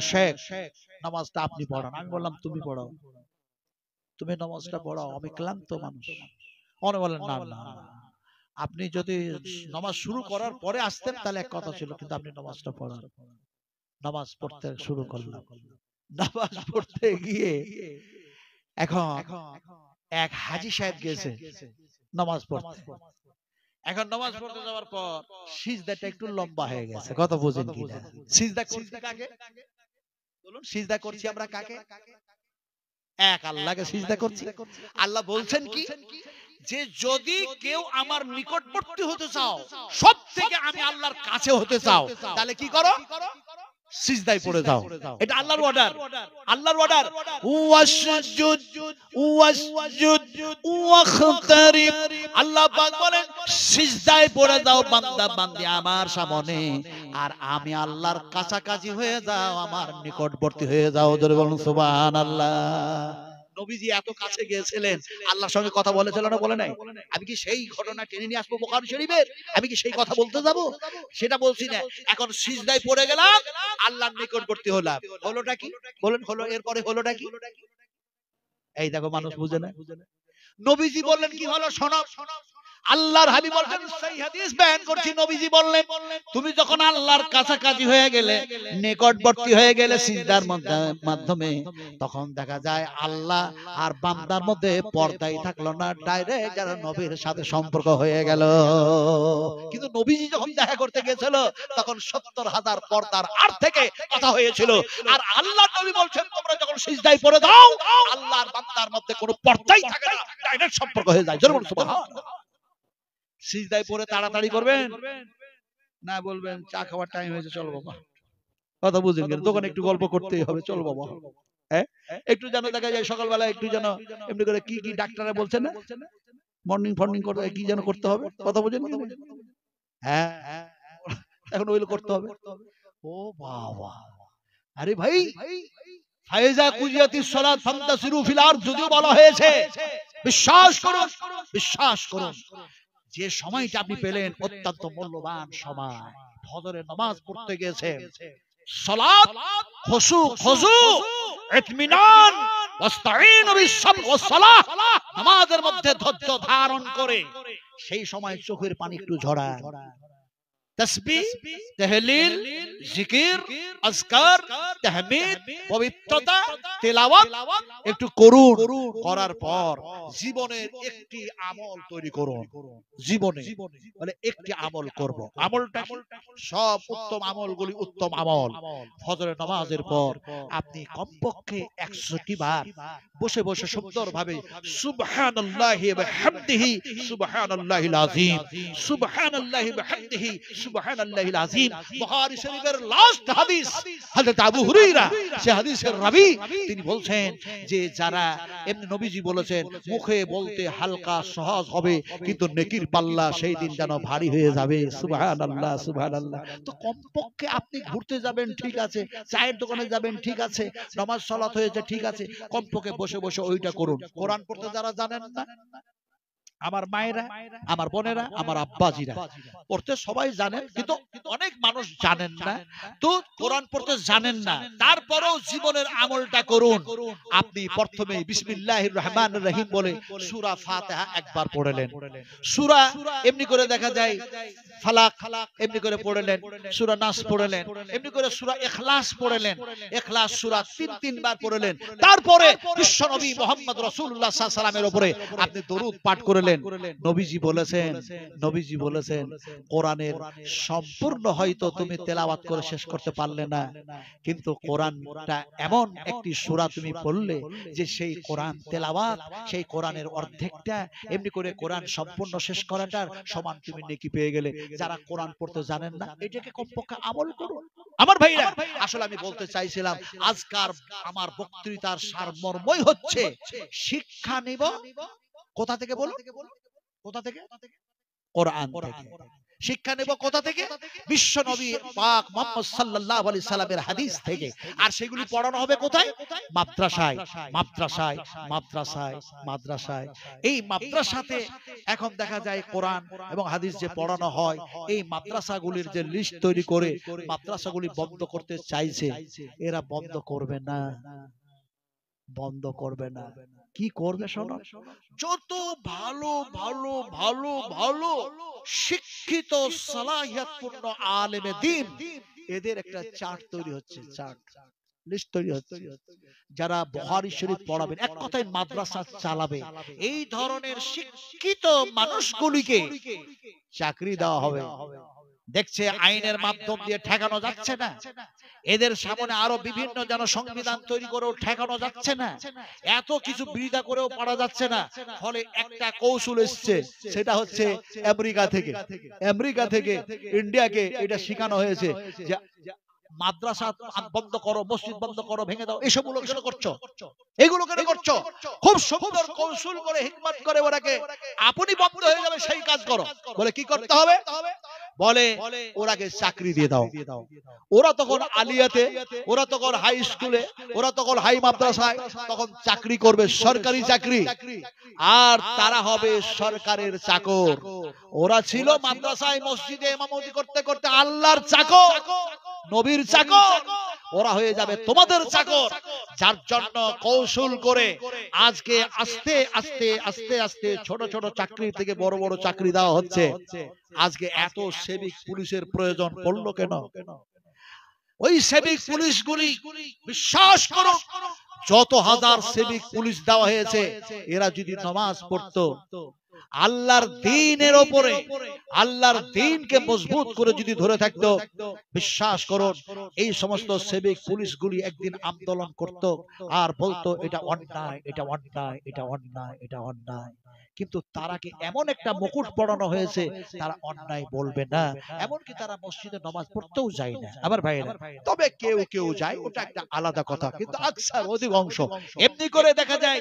শেখ নামাজটা আপনি পড়ান। আমি বললাম তুমি পড়াও, তুমি নামাজটা পড়াও, আমি ক্লান্ত মানুষ। উনি বলেন না না, আপনি যদি নামাজ শুরু করার পরে আসতেন তাহলে এক কথা ছিল, কিন্তু আপনি নামাজটা পড়ান। নামাজ পড়তে শুরু করলাম। নামাজ পড়তে গিয়ে এখন এক হাজি সাহেব গেছে নামাজ পড়তে। এখন নামাজ পড়তে যাওয়ার পর সিজদাটা একটু লম্বা হয়ে গেছে, কথা বুঝেন কিনা? সিজদা করছি কাকে বলুন? সিজদা করছি আমরা কাকে? এক আল্লাহকে সিজদা করছি। আল্লাহ বলছেন কি, যে যদি কেউ আমার নিকটবর্তী হতে চাও, সব থেকে আমি আল্লাহর কাছে হতে চাও, তাহলে কি করো? সিজদায় পড়ে যাও। এটা আল্লাহর অর্ডার, আল্লাহর অর্ডার। ওয়াসজুদ ওয়াসজুদ ওয়াখতারিব, আল্লাহ পাক বলেন সিজদায় পড়ে যাও বান্দা বান্দি আমার সামনে, আর আমি আল্লাহর কাছাকাছি হয়ে যাও, আমার নিকটবর্তী হয়ে যাও। জোরে বলুন সুবহানাল্লাহ। নবীজি এত কাছে গিয়েছিলেন, আল্লাহর সঙ্গে কথা বলেছিল না বলে নাই? আমি কি সেই ঘটনা টেনে নিয়ে আসবো বুখারী শরীফের? আমি কি সেই কথা বলতে যাব? সেটা বলছি না। এখন সিজদায় পড়ে গেলাম, আল্লাহর নিকটবর্তী হলাম। হলোটা কি বলেন? হলো, এরপরে হলোটা কি? এই দেখো মানুষ বুঝে না। নবীজি বললেন কি হলো শোনো। আল্লাহর হাবিব বলেন, সেই হাদিস বয়ান করছি, নবীজি বললেন তুমি যখন আল্লাহর কাছাকাছি হয়ে গেলে, নিকটবর্তী হয়ে গেলে সিজদার মাধ্যমে, তখন দেখা যায় আল্লাহ আর বান্দার মধ্যে পর্দাই থাকলো না, ডাইরেক্ট আর নবীর সাথে সম্পর্ক হয়ে গেল। কিন্তু নবীজি যখন দেখা করতে গেছিল, তখন 70,000 পর্দার আড় থেকে কথা হয়েছিল। আর আল্লাহ নবী বলছেন তোমরা যখন সিজদায় পড়ে দাও, আল্লাহ আর বান্দার মধ্যে কোনো পর্দাই থাকে না, ডাইরেক্ট সম্পর্ক হয়ে যায়। জোরে বলুন সুবহানাল্লাহ। সিজদায় পড়ে তাড়াতাড়ি করবেন না, বলবেন চা খাওয়ার টাইম হয়েছে, চল বাবা, কথা বুঝেন কিনা? দোকানে একটু গল্প করতেই হবে, চল বাবা। হ্যাঁ, একটু যেন দেখা যায় সকালবেলা একটু যেন এমনি করে কি কি ডাক্তাররা বলছেন না, মর্নিং ফর্নিং করতে কি যেন করতে হবে, কথা বুঝেন কিনা? হ্যাঁ, এখন ওইগুলো করতে হবে। ও বাবা, আরে ভাই, ফায়জা কুজিয়াতিস সালাত ফান্তাসিরু ফিল আরদ যদিও বলা হয়েছে, বিশ্বাস করুন, বিশ্বাস করুন, যে সময়টা আপনি পেলেন অত্যন্ত মূল্যবান সময়। ফজরের নামাজ পড়তে গেছে, সালাত, খুশু, ইতমিনান, ওয়াস্তাঈনু বিস-সাবর ওয়াস-সালাহ, নামাজের মধ্যে ধৈর্য ধারণ করে সেই সময় চোখের পানি একটু ঝরায়। তাসবিহ, তাহলিল, জিকির, আজকার, তাহমিদ, পবিত্রতা, তেলাওয়াত একটু করুন। করার পর জীবনের একটি আমল তৈরি করুন। জীবনে মানে একটি আমল করব, আমলটা সব উত্তম আমলগুলি উত্তম আমল। ফজরের নামাজের পর আপনি কমপক্ষে 100টি বার বসে বসে সুন্দরভাবে সুবহানাল্লাহি ওয়া বিহামদিহি সুবহানাল্লাহিল আযীম, সুবহানাল্লাহি ওয়া বিহামদিহি সুবহানাল্লাহিল আযীম। বুখারী শরীফের লাস্ট হাদিস, হযরত আবু হুরায়রা, সে হাদিসের রাবী, তিনি বলছেন যে যারা, এমনি নবীজি বলেছেন, মুখে বলতে হালকা সহজ হবে, কিন্তু নেকির পাল্লা সেই দিন যেন ভারী হয়ে যাবে। সুবহানাল্লাহ, সুবহানাল্লাহ। তো কমপক্ষে আপনি ঘুরতে যাবেন ঠিক আছে, চায়ের দোকানে যাবেন ঠিক আছে, নামাজ সালাত হয়েছে ঠিক আছে, কমপক্ষে বসে বসে ওইটা করুন। কোরআন পড়তে যারা জানেন না, আমার মায়েরা, আমার বোনেরা, আমার আব্বাজিরা, পড়তে সবাই জানেন, কিন্তু অনেক মানুষ জানেন না, তো কোরআন পড়তে জানেন না, তারপরেও জীবনের আমলটা করুন। আপনি প্রথমে বিসমিল্লাহির রহমানির রহিম বলে সূরা ফাতিহা একবার পড়লেন, সূরা এমনি করে দেখা যায় ফালাক এমনি করে পড়লেন, সূরা নাস পড়লেন, এমনি করে সূরা ইখলাস পড়লেন, ইখলাস সূরা 3 বার পড়লেন, তারপরে বিশ্বনবী মুহাম্মদ রাসূলুল্লাহ সাল্লাল্লাহু আলাইহি ওয়াসাল্লামের উপরে আপনি দরুদ পাঠ করলেন। নবীজি বলেছেন কোরআনের সম্পূর্ণ হয়তো তুমি তেলাওয়াত করে শেষ করতে পারলে না, কিন্তু কোরআনটা এমন একটি সূরা তুমি পড়লে যে সেই কোরআন তেলাওয়াত, সেই কোরআনের অর্ধেকটা, এমনি করে কোরআন সম্পূর্ণ শেষ করাটার সমান তুমি নেকি পেয়ে গেলে। যারা কোরআন পড়তে জানেন না, এটাকে কমপক্ষে আমল করুন। আমার ভাইরা, আসলে আমি বলতে চাইছিলাম, আজকার আমার বক্তৃতার সারমর্মই হচ্ছে শিক্ষা নিব কোথা থেকে, বলো কোথা থেকে? কোরআন থেকে। শিক্ষা নেব কোথা থেকে? বিশ্ব নবী পাক মুহাম্মদ সাল্লাল্লাহু আলাইহি সাল্লামের হাদিস থেকে। আর সেগুলি পড়ানো হবে কোথায়? মাদ্রাসায়, মাদ্রাসায়, মাদ্রাসায়, মাদ্রাসায়। এই মাদ্রাসাতে এখন দেখা যায় কোরআন এবং হাদিস যে পড়ানো হয়, এই মাদ্রাসাগুলির যে লিস্ট তৈরি করে মাদ্রাসাগুলি বন্ধ করতে চাইছে, এরা বন্ধ করবে না, বন্ধ করবে না। কি করবে শোনো, যত ভালো ভালো ভালো ভালো শিক্ষিত সালাহিয়াতপূর্ণ আলেমে দ্বীন, এদের একটা চার্ট তৈরি হচ্ছে, চার্ট লিস্ট তৈরি হচ্ছে। যারা বুখারী শরীফ পড়াবেন, এক কথায় মাদ্রাসা চালাবে, এই ধরনের শিক্ষিত মানুষগুলিকে চাকরি দেওয়া হবে। দেখছে আইনের মাধ্যম দিয়ে ঠেকানো যাচ্ছে না, এদের সামনে আরো বিভিন্ন যেন সংবিধান তৈরি করেও ঠেকানো যাচ্ছে না, এত কিছু বিরোধিতা করেও পারা যাচ্ছে না। ফলে একটা কৌশল এসছে, সেটা হচ্ছে আমেরিকা থেকে ইন্ডিয়াকে এটা শেখানো হয়েছে যে মাদ্রাসা বন্ধ করো, মসজিদ বন্ধ করো, ভেঙে দাও, এসবগুলো কেন করছো, এগুলো কেন করছো? খুব সুন্দর কৌশল করে হিকমত করে ওরাকে আপনি বন্ধ হয়ে যাবে সেই কাজ করো। বলে কি করতে হবে? বলে ওরাকে চাকরি দিয়ে দাও। ওরা তখন আলিয়াতে, ওরা তখন হাই স্কুলে, ওরা তখন হাই মাদ্রাসায় তখন চাকরি করবে, সরকারি চাকরি, আর তারা হবে সরকারের চাকর। ওরা ছিল মাদ্রাসায় মসজিদে ইমামতি করতে করতে আল্লাহর চাকর, নবীর চাকর, ওরা হয়ে যাবে তোমাদের চাকর। যার জন্য কৌশল করে আজকে আস্তে আস্তে আস্তে আস্তে ছোট ছোট চাকরি থেকে বড় বড় চাকরি দেওয়া হচ্ছে। আজকে এত সেবিক পুলিশের প্রয়োজন পড়লো কেন? ওই সেবিক পুলিশগুলি, বিশ্বাস করো, যত হাজার সেবিক পুলিশ দেওয়া হয়েছে, এরা যদি নামাজ পড়তো, আল্লাহর দ্বীনের উপরে, আল্লাহর দ্বীনকে মজবুত করে যদি ধরে থাকতো, বিশ্বাস করুন এই সমস্ত সেবিক পুলিশগুলি একদিন আন্দোলন করত আর বলতো এটা অন্যায়, এটা অন্যায়, এটা অন্যায়, এটা অন্যায়। কিন্তু তারাকে এমন একটা মুকুট পরানো হয়েছে, তারা অন্যায় বলবে না, এমনকি তারা মসজিদে নামাজ পড়তেও যায় না। আবার ভাইরা, তবে কেউ কেউ যায়, ওটা একটা আলাদা কথা, কিন্তু আকসার অধিকাংশ এমনি করে দেখা যায়,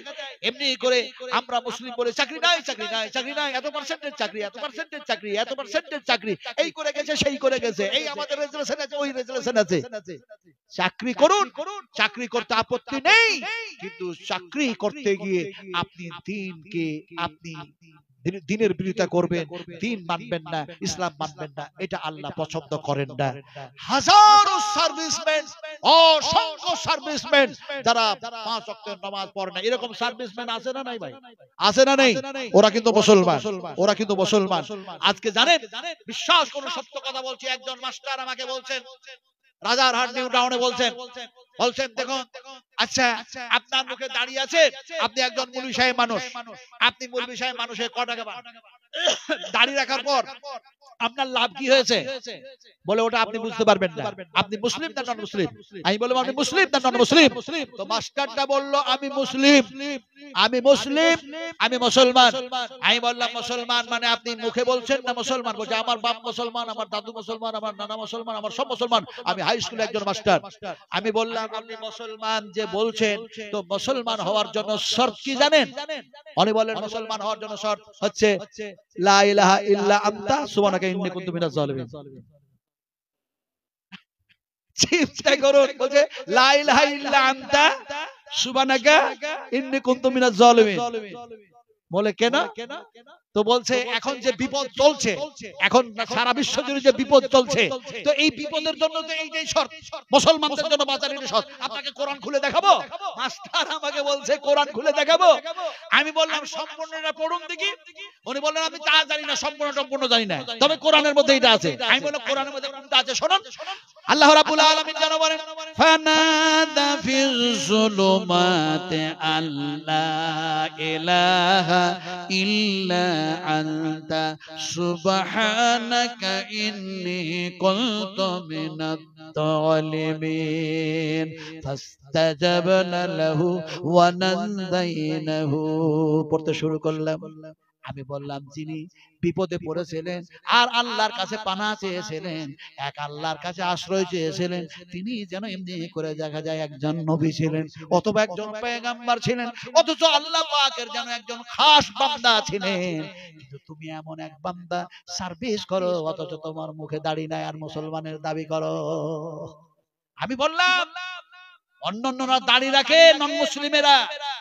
এমনি করে আমরা মুসলিম বলে চাকরি নাই, চাকরি নাই, চাকরি নাই, এত পার্সেন্টেজ চাকরি, এত পার্সেন্টেজ চাকরি, এত পার্সেন্টেজ চাকরি, এই করে গেছে, সেই করে গেছে, এই আমাদের রেজুলেশন আছে, ওই রেজুলেশন আছে। চাকরি করুন, চাকরি করতে আপত্তি নেই, কিন্তু চাকরি করতে গিয়ে আপনি দ্বীনকে, আপনি দ্বীনের বিরোধিতা করবেন, দ্বীন মানবেন না, ইসলাম মানবেন না, এটা আল্লাহ পছন্দ করেন না। হাজারো সার্ভিসম্যান, অসংখ্য সার্ভিসম্যান যারা 5 ওয়াক্তের নামাজ পড়ে না, এরকম সার্ভিসম্যান আছে না নাই ভাই? আছে না নেই? ওরা কিন্তু মুসলমান, ওরা কিন্তু মুসলমান। আজকে জানেন, বিশ্বাস করুন, সত্য কথা বলছি, একজন মাস্টার আমাকে বলছেন, রাজারহাট নিউ টাউনে বলছেন, দেখুন, আচ্ছা আপনার মুখে দাঁড়িয়ে আছে, আপনি একজন মুলবি সাহেব মানুষ, আপনি মুলবি সাহেব মানুষের ক টাকা পান? দাড়ি রাখার পর আপনার লাভ কি হয়েছে? বলে ওটা আপনি বুঝতে পারবেন না, আপনি মুসলিম না নন মুসলিম? আমি বললাম আপনি মুসলিম না নন মুসলিম? তো মাস্টারটা বলল আমি মুসলিম, আমি মুসলিম, আমি মুসলমান। আমি বললাম মুসলমান মানে আপনি মুখে বলছেন না মুসলমান? বলছে আমার বাপ মুসলমান, আমার দাদু মুসলমান, আমার নানা মুসলমান, আমার সব মুসলমান, আমি হাই স্কুলে একজন মাস্টার। আমি বললাম আপনি মুসলমান যে বলছেন, তো মুসলমান হওয়ার জন্য শর্ত কি জানেন? উনি বলেন মুসলমান হওয়ার জন্য শর্ত হচ্ছে লা ইলাহা ইল্লা আনতা সুবহানাকা ইন্নী কুনতু মিনাজ জালিমিন। চিন্তা করুন, বলছে লা ইলাহা ইল্লা আনতা সুবহানাকা ইন্নী কুনতু মিনাজ জালিমিন। বলে কেন? তো বলছে এখন যে বিপদ চলছে, এখন সারা বিশ্ব জুড়ে যে বিপদ চলছে, তো এই বিপদের জন্য তো এই যে শর্ত, মুসলমানদের জন্য বাঁচার শর্ত। আপনাকে কোরআন খুলে দেখাবো? মাস্টার আমাকে বলছে কোরআন খুলে দেখাবো। আমি বললাম সম্পূর্ণটা পড়ুন দেখি। উনি বললেন আমি তা জানি না, সম্পূর্ণ জানি না, তবে কোরআনের মধ্যে এটা আছে। আমি বললাম কোরআনের মধ্যে কোনটা আছে শুনুন। আল্লাহ রাব্বুল আলামিন যেন বলেন ফানাদা ফিজ যুলুমাতি আল্লা ইলাহা ইল্লা আনতা সুবহানাকা ইন্নী কুনতু মিনাত যালিমিন ফাস্তাজাবনা লাহু ওয়া নাদাইনাহু। পড়তে শুরু করলাম। আমি বললাম যিনি বিপদে পড়েছিলেন আর আল্লাহর কাছে পানাহ চেয়েছিলেন, এক আল্লাহর কাছে আশ্রয় চেয়েছিলেন, তিনি যেন এমনি করে দেখা যায় একজন নবী ছিলেন অথবা একজন পয়গম্বর ছিলেন, অথচ আল্লাহ পাকের যেন একজন খাস বান্দা ছিলেন। কিন্তু তুমি এমন এক বান্দা সার্ভিস করো, অথচ তোমার মুখে দাড়ি নাই আর মুসলমানের দাবি করো। আমি বললাম অন্যান্যরা দাড়ি রাখে, নন মুসলিমেরা,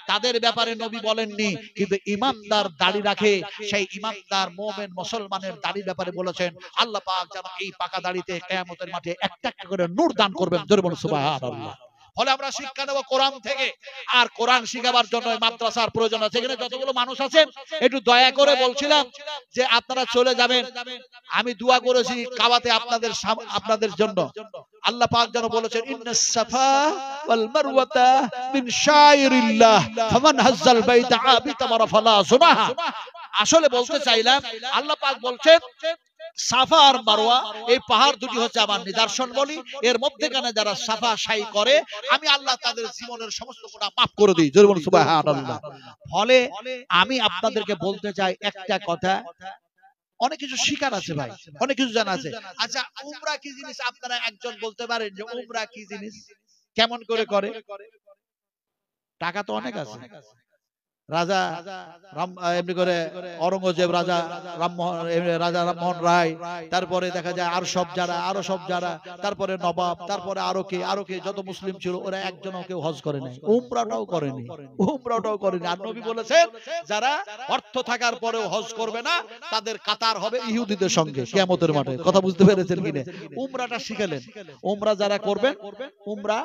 তাদের ব্যাপারে নবী বলেননি, কিন্তু ইমানদার দাড়ি রাখে, সেই ইমানদার মুমিন মুসলমানের দাড়ির ব্যাপারে বলেছেন আল্লাহ পাক যেন এই পাকা দাড়িতে কিয়ামতের মাঠে একটা একটা করে নূর দান করবেন। জোরে বলুন সুবহানাল্লাহ। ফলে আমরা শিক্ষা নেব কোরআন থেকে। আর কোরআন শিখাবার জন্য মাদ্রাসার প্রয়োজন আছে। এখানে যতগুলো মানুষ আছেন একটু দয়া করে বলছিলাম যে আপনারা চলে যাবেন। আমি দোয়া করেছি কাবাতে আপনাদের জন্য। আল্লাহ পাক যেন বলেছেন ইন্নাস সাফা ওয়াল মারওয়াতা মিন শাইরিল্লাহ ফামান হাজ্জাল বাইতা আবিতামারা ফালা সুনাহা। আসলে বলতে চাইলাম আল্লাহ পাক বলছেন সাফা আর মারওয়া এই পাহাড় দুটি হচ্ছে আমার নিদর্শন বলি, এর মধ্যেখানে যারা সাফা সাই করে আমি আল্লাহ তাদের জীবনের সমস্ত গুনাহ মাফ করে দিই। জোরে বলুন সুবহানাল্লাহ। ফলে আমি আপনাদেরকে বলতে চাই একটা কথা, অনেক কিছু শিকার আছে ভাই, অনেক কিছু জানা আছে। আচ্ছা উমরা কি জিনিস আপনারা একজন বলতে পারেন যে উমরা কি জিনিস, কেমন করে করে? টাকা তো অনেক আছে। রাজা এমনি করে অরঙ্গজেব, রাজা রামমোহন রায়, তারপরে দেখা যায় আরো সব যারা, তারপরে নবাব, তারপরে আরো কে যত মুসলিম ছিল ওরা একজনও কেউ হজ করে নাই, উমরাটাও করেনি। আর নবী বলেছেন যারা অর্থ থাকার পরেও হজ করবে না তাদের কাতার হবে ইহুদিদের সঙ্গে কিয়ামতের মাঠে। কথা বুঝতে পেরেছেন কিনা? উমরাটা শিখালেন। উমরা যারা করবেন, উমরা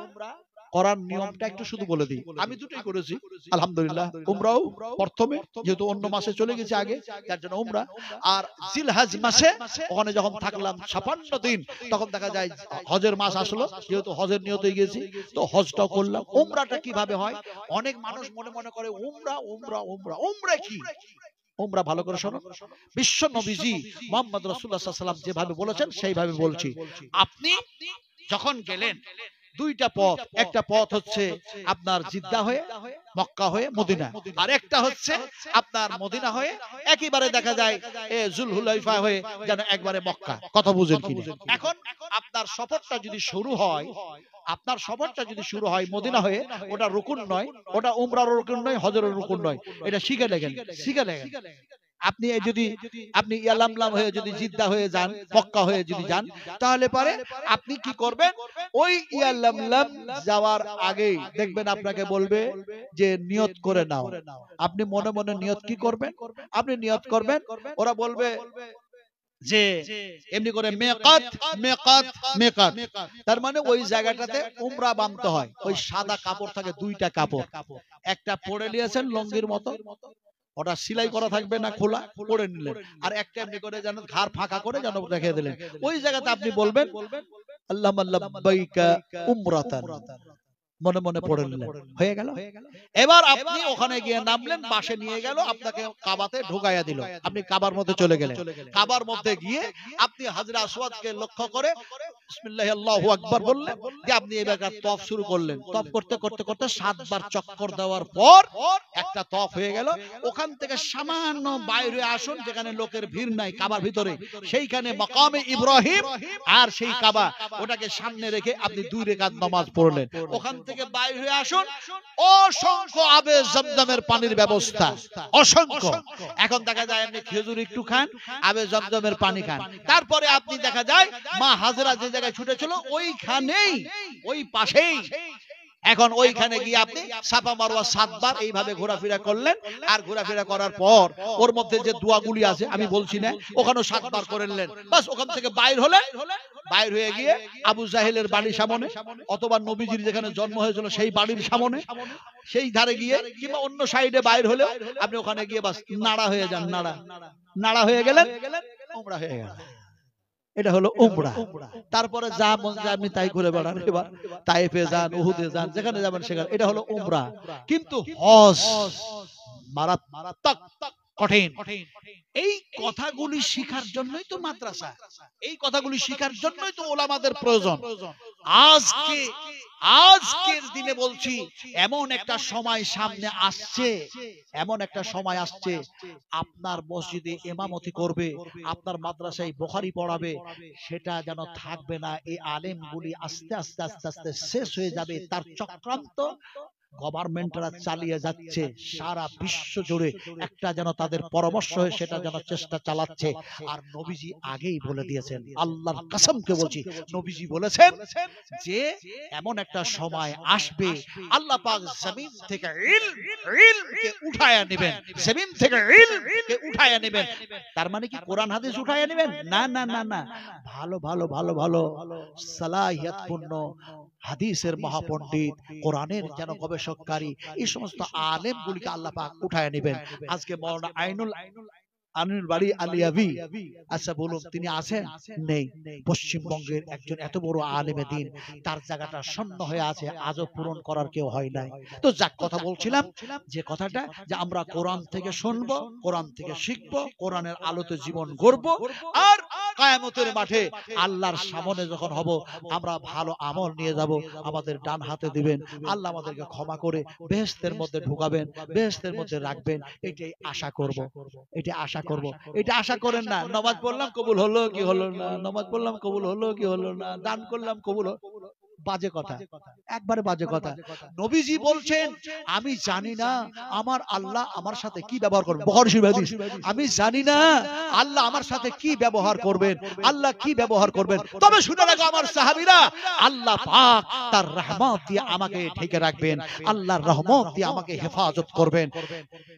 করার নিয়মটা একটু শুধু বলে দিই। আমি দুটোই করেছি আলহামদুলিল্লাহ। উমরাও প্রথমে, যেহেতু অন্য মাসে চলে গেছে আগে, তার জন্য উমরা। আর জিলহজ মাসে ওখানে যখন থাকলাম 56 দিন, তখন দেখা যায় হজের মাস আসলো, যেহেতু হজের নিয়তে গেছি তো হজটাও করলাম। উমরাটা কিভাবে হয়? অনেক মানুষ মনে করে উমরা কি? উমরা ভালো করে শোনো। বিশ্ব নবীজি মুহাম্মদ রাসূলুল্লাহ সাল্লাল্লাহু আলাইহি ওয়াসাল্লাম যেভাবে বলেছেন সেইভাবে বলছি। আপনি যখন গেলেন দুইটা পথ, একটা পথ হচ্ছে আপনার জিদ্দা হয়ে মক্কা হয়ে মদিনা, আর একটা হচ্ছে আপনার মদিনা হয়ে একেবারে দেখা যায় জুলহুলাইফা হয়ে যেন একবারে মক্কা। কথা বুঝেন কি? এখন আপনার সফরটা যদি শুরু হয় মদিনা হয়ে, ওটা রুকুন নয়, ওটা উমরার রুকুন নয়, হজরের রুকুন নয়, এটা শিখে লেগেন। আপনি আপনি ইয়ালামলাম হয়ে যদি জিদ্দা হয়ে যান, মক্কা হয়ে যদি যান, তাহলে পরে আপনি কি করবেন? ওই ইয়ালামলাম যাওয়ার আগেই দেখবেন আপনাকে বলবে যে নিয়ত করে নাও। আপনি মনে মনে নিয়ত কি করবেন? আপনি নিয়ত করবেন, ওরা বলবে যে এমনি করে মেকাত, তার মানে ওই জায়গাটাতে উমরা বাঁধতে হয়। ওই সাদা কাপড় থাকে, দুইটা কাপড়, একটা পরে নিয়েছেন লঙ্গির মতো, ওটা সেলাই করা থাকবে না, খোলা পরে নিলেন, আর একটা এমনি করে যেন ঘাড় ফাঁকা করে যেন রেখে দিলেন। ওই জায়গাতে আপনি বলবেন আল্লাহুম্মা লাব্বাইকা উমরাতান, মনে মনে পড়ে নিলেন, হয়ে গেল। এবার আপনি ওখানে গিয়ে নামলেন, বাসে নিয়ে গেল, আপনাকে কাবাতে ঢুকাইয়া দিল, আপনি কাবার মধ্যে চলে গেলেন। কাবার মধ্যে গিয়ে আপনি হাজরা আসওয়াদকে লক্ষ্য করে বিসমিল্লাহি আল্লাহু আকবার বললেন, যে আপনি এবার তওয়াফ শুরু করলেন। তওয়াফ করতে করতে করতে 7 বার চক্কর দেওয়ার পর একটা তওয়াফ হয়ে গেল। ওখান থেকে সামান্য বাইরে আসুন, যেখানে লোকের ভিড় নাই কাবার ভিতরে, সেইখানে মাকামে ইব্রাহিম আর সেই কাবা, ওটাকে সামনে রেখে আপনি 2 রাকাত নামাজ পড়লেন। ওখান থেকে বাইরে হয়ে আসুন, অসংখ্য আবে জমজমের পানির ব্যবস্থা, অসংখ্য। এখন দেখা যায় আপনি খেজুর একটু খান, আবে জমজমের পানি খান। তারপরে আপনি দেখা যায় মা হাজরা যে জায়গায় ছুটেছিল ওইখানেই, ওই পাশেই, এখন ওইখানে গিয়ে আপনি সাফা মারওয়া 7 বার এইভাবে ঘোরাফেরা করলেন। আর ঘোরাফেরা করার পর ওর মধ্যে যে দোয়াগুলি আছে আমি বলছি না, ওখানেও 7 বার করে নিলেন। বাস ওখান থেকে বাইর হলেন, বাইর হয়ে গিয়ে আবু জাহেলের বাড়ির সামনে, অথবা নবীজির যেখানে জন্ম হয়েছিল সেই বাড়ির সামনে, সেই ধারে গিয়ে কিংবা অন্য সাইডে বাইর হলে আপনি ওখানে গিয়ে বাস নাড়া হয়ে যান, নাড়া হয়ে গেলেন, উমরা হয়ে গেল। এটা হলো উমরা। তারপরে যা মন চায় আপনি তাই করে বেড়ান, এবার তায়েফে যান, উহুদে যান, যেখানে যাবেন সেখানে। এটা হলো উমরা। কিন্তু হজ মারাত্মক কঠিন। এই কথাগুলি শিখার জন্যই তো মাদ্রাসা, এই কথাগুলি শিখার জন্যই তো ওলামাদের প্রয়োজন। আজকের দিনে বলছি, এমন একটা সময় সামনে আসছে, এমন একটা সময় আসছে, আপনার মসজিদে ইমামতি করবে, আপনার মাদ্রাসায় বুখারী পড়াবে, সেটা যেন থাকবে না। এই আলেমগুলি আস্তে আস্তে আস্তে আস্তে শেষ হয়ে যাবে। তার চক্রান্ত গভর্নমেন্টরা চালিয়ে যাচ্ছে সারা বিশ্ব জুড়ে, একটা যেন তাদের পরামর্শ হয়ে সেটা যেন চেষ্টা চালাচ্ছে। আর নবীজি আগেই বলে দিয়েছেন, আল্লাহর কসমকে বলছি, নবীজি বলেছেন যে এমন একটা সময় আসবে আল্লাহ পাক জমিন থেকে ইলমকে উঠায়া নেবেন, জমিন থেকে ইলমকে উঠায়া নেবেন। তার মানে কি কোরআন হাদিস উঠায়া নেবেন? না না না না, ভালো ভালো ভালো ভালো সালাহিয়াতপূর্ণ হাদিসের মহাপণ্ডিত, কোরআনের যেন গবেষককারী, এই সমস্ত আলেমগুলিকে আল্লাহ পাক উঠায় নেবেন। আজকে মাওলানা আইনুল বাড়ি আলিয়াবি, আচ্ছা বলুন তিনি আছেন? নেই। পশ্চিমবঙ্গের একজন এত বড় আলেমে দ্বীন, তার জায়গাটা শূন্য হয়ে আছে, আজও পূরণ করার কেউ হয় নাই। তো যাক, কথা বলছিলাম যে কথাটা, যে আমরা কোরআন থেকে শুনবো, কোরআন থেকে শিখবো, কোরআনের আলোতে জীবন গড়বো, আর কিয়ামতের মাঠে আল্লাহর সামনে যখন হব, আমরা ভালো আমল নিয়ে যাব, আমাদের ডান হাতে দিবেন, আল্লাহ আমাদেরকে ক্ষমা করে বেহেশতের মধ্যে ঢুকাবেন, বেহেশতের মধ্যে রাখবেন। এটাই আশা করব, এটা আশা করব। এটা আশা করেন না নামাজ পড়লাম কবুল হলো কি হলো না, নামাজ পড়লাম কবুল হলো কি হলো না, দান করলাম কবুল হলো, বাজে কথা, একবারে বাজে কথা। নবীজি বলছেন, আমি জানি না আমার আল্লাহ আমার সাথে কি ব্যবহার করবেন। বুখারী শরীফ হাদিস, আমি জানি না আল্লাহ আমার সাথে কি ব্যবহার করবেন, আল্লাহ কি ব্যবহার করবেন। তবে শুনে রাখো আমার সাহাবীরা, আল্লাহ পাক তার রহমত দিয়ে আমাকে ঢেকে রাখবেন, আল্লাহর রহমত দিয়ে আমাকে হেফাজত করবেন।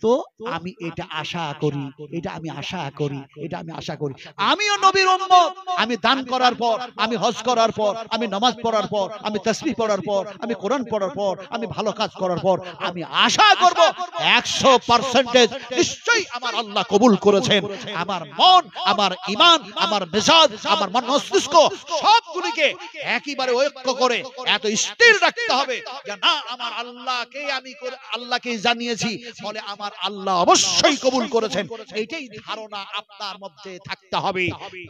তো আমি এটা আশা করি, এটা আমি আশা করি, এটা আমি আশা করি। আমিও নবীর উম্মত, আমি দান করার পর, আমি হজ করার পর, আমি নামাজ পড়ার পর, আমি তাসবিহ পড়ার পর, আমি কোরআন পড়ার পর, আমি ভালো কাজ করার পর, আমি আশা করব 100% নিশ্চয়ই আমার আল্লাহ কবুল করেছেন। আমার মন, আমার ঈমান, আমার মেজাজ, আমার মন মস্তিষ্ক সবগুলিকে একেবারে ঐক্য করে এত স্থির রাখতে হবে যে না, আমার আল্লাহকে আমি আল্লাহকে জানিয়েছি, ফলে আমার আল্লাহ অবশ্যই কবুল করেছেন। এইটাই ধারণা আপনার মধ্যে থাকতে হবে,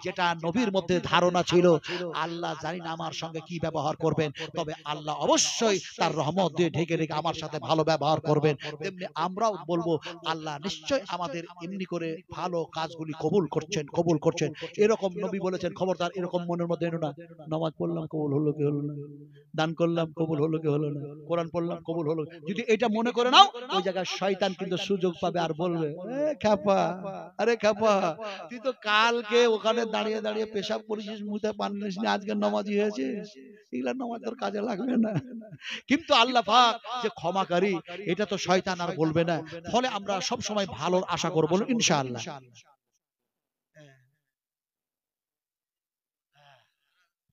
যেটা নবীর মধ্যে ধারণা ছিল। আল্লাহ জানি না আমার সঙ্গে কি ব্যবহার করবেন, তবে আল্লাহ অবশ্যই তার রহমত দিয়ে ঢেকে রেখে আমার সাথে ভালো ব্যবহার করবেন। তেমনি আমরাও বলবো আল্লাহ নিশ্চয় আমাদের এমনি করে ভালো কাজগুলি কবুল করছেন, কবুল করছেন। এরকম নবী বলেছেন, খবরদার এরকম মনের মধ্যে এনো না, নামাজ পড়লাম কবুল হলো কি হলো না, দান করলাম কবুল হলো কি হলো না, কোরআন পড়লাম কবুল হলো। যদি এটা মনে করে নাও, ওই জায়গায় শয়তান কিন্তু সুযোগ পাবে আর বলবে, খাপা, আরে খাপা, তুই তো কালকে ওখানে দাঁড়িয়ে দাঁড়িয়ে পেশাব করেছিস, মুতে পানিস না, আজকে নামাজি হয়েছিস, এগুলা নামাজ তোর কাজে লাগবে না। কিন্তু আল্লাহ পাক যে ক্ষমাকারী, এটা তো শয়তান আর বলবে না। ফলে আমরা সব সময় ভালোর আশা করব ইনশাআল্লাহ।